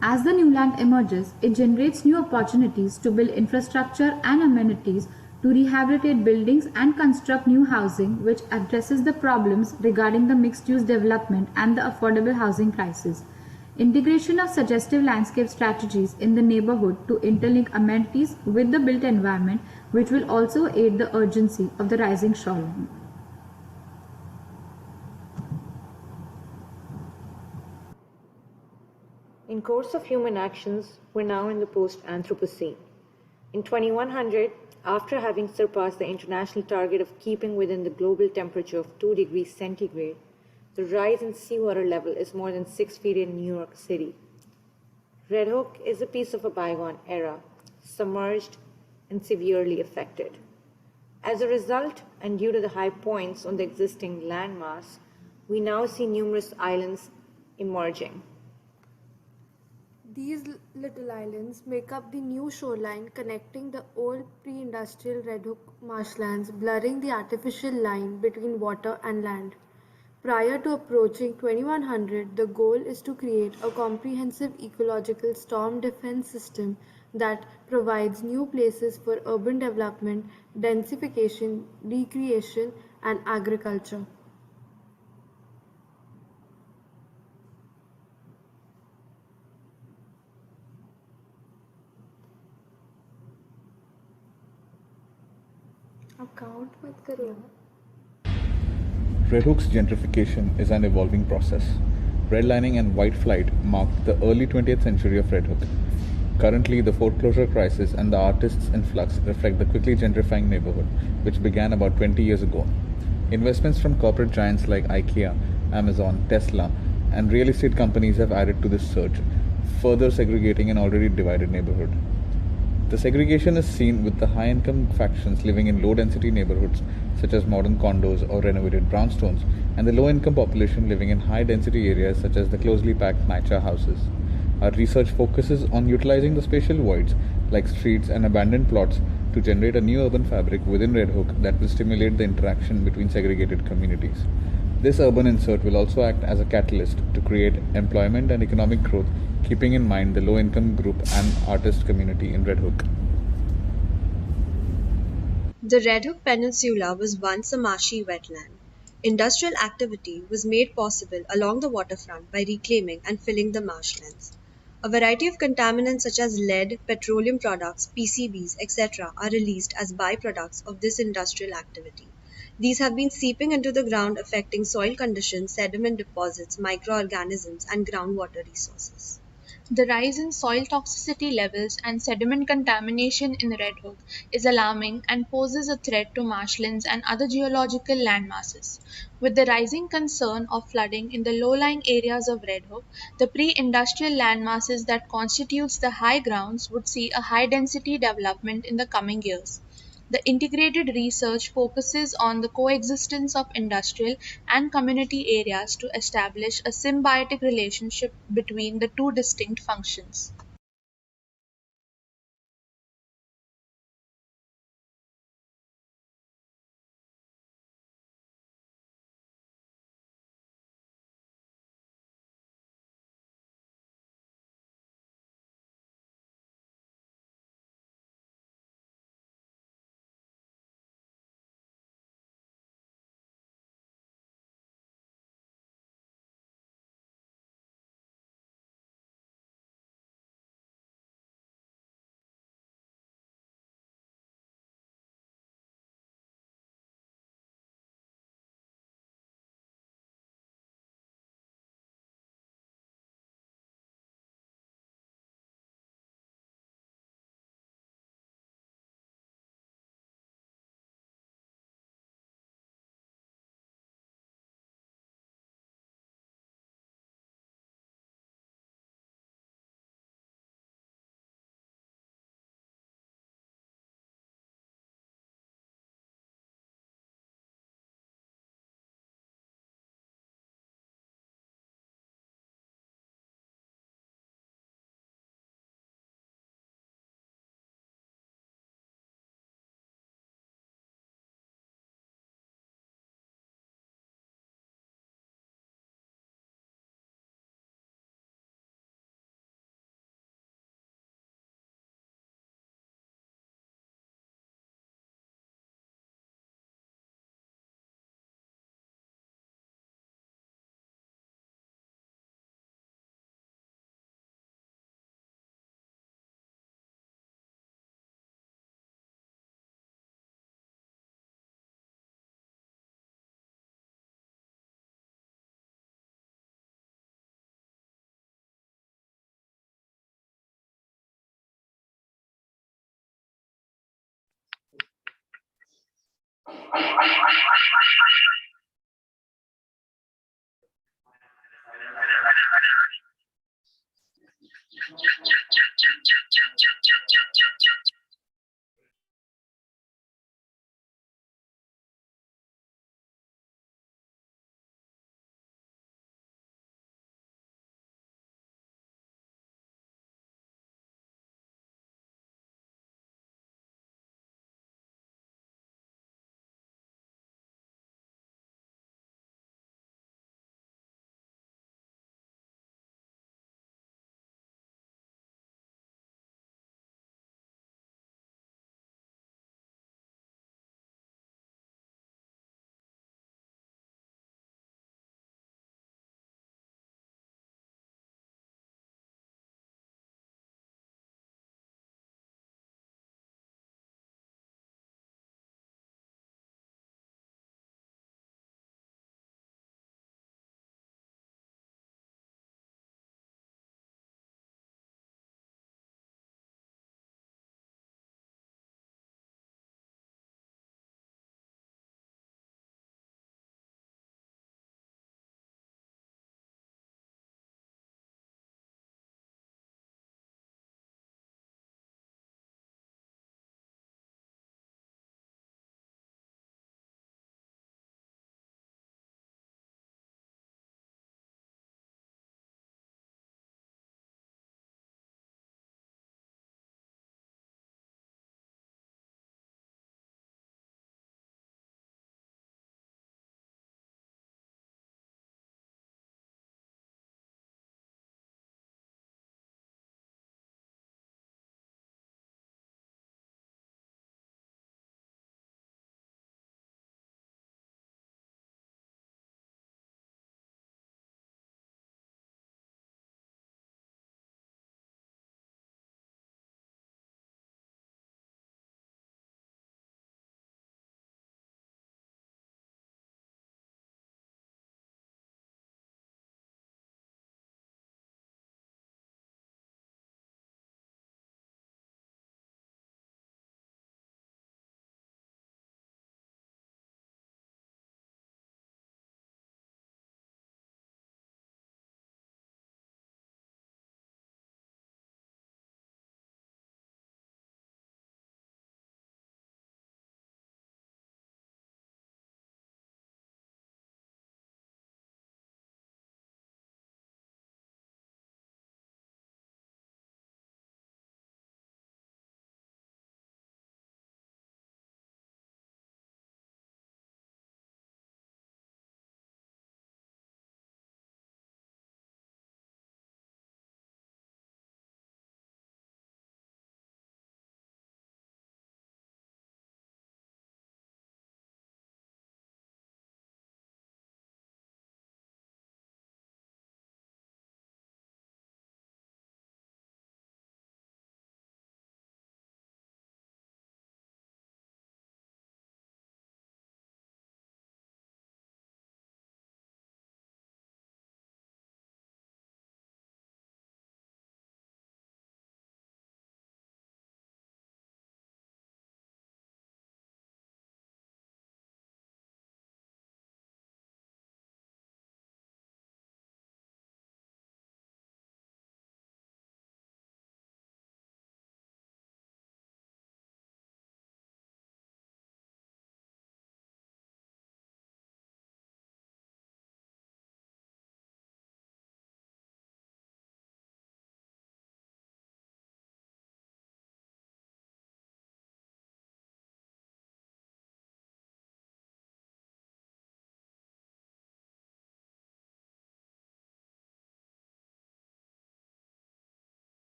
As the new land emerges, it generates new opportunities to build infrastructure and amenities, to rehabilitate buildings and construct new housing which addresses the problems regarding the mixed-use development and the affordable housing crisis. Integration of suggestive landscape strategies in the neighborhood to interlink amenities with the built environment, which will also aid the urgency of the rising shoreline. In course of human actions, we're now in the post-Anthropocene. In 2100, after having surpassed the international target of keeping within the global temperature of 2 degrees centigrade, the rise in seawater level is more than 6 feet in New York City. Red Hook is a piece of a bygone era, submerged and severely affected. As a result, and due to the high points on the existing landmass, we now see numerous islands emerging. These little islands make up the new shoreline connecting the old pre-industrial Red Hook marshlands, blurring the artificial line between water and land. Prior to approaching 2100, the goal is to create a comprehensive ecological storm defense system that provides new places for urban development, densification, recreation, and agriculture. Red Hook's gentrification is an evolving process. Redlining and white flight marked the early 20th century of Red Hook. Currently, the foreclosure crisis and the artists' influx reflect the quickly gentrifying neighborhood, which began about 20 years ago. Investments from corporate giants like IKEA, Amazon, Tesla, and real estate companies have added to this surge, further segregating an already divided neighborhood. The segregation is seen with the high-income factions living in low-density neighborhoods such as modern condos or renovated brownstones, and the low-income population living in high-density areas such as the closely packed NYCHA houses. Our research focuses on utilizing the spatial voids like streets and abandoned plots to generate a new urban fabric within Red Hook that will stimulate the interaction between segregated communities. This urban insert will also act as a catalyst to create employment and economic growth, keeping in mind the low-income group and artist community in Red Hook. The Red Hook Peninsula was once a marshy wetland. Industrial activity was made possible along the waterfront by reclaiming and filling the marshlands. A variety of contaminants such as lead, petroleum products, PCBs, etc. are released as byproducts of this industrial activity. These have been seeping into the ground, affecting soil conditions, sediment deposits, microorganisms, and groundwater resources. The rise in soil toxicity levels and sediment contamination in Red Hook is alarming and poses a threat to marshlands and other geological landmasses. With the rising concern of flooding in the low-lying areas of Red Hook, the pre-industrial landmasses that constitutes the high grounds would see a high-density development in the coming years. The integrated research focuses on the coexistence of industrial and community areas to establish a symbiotic relationship between the two distinct functions.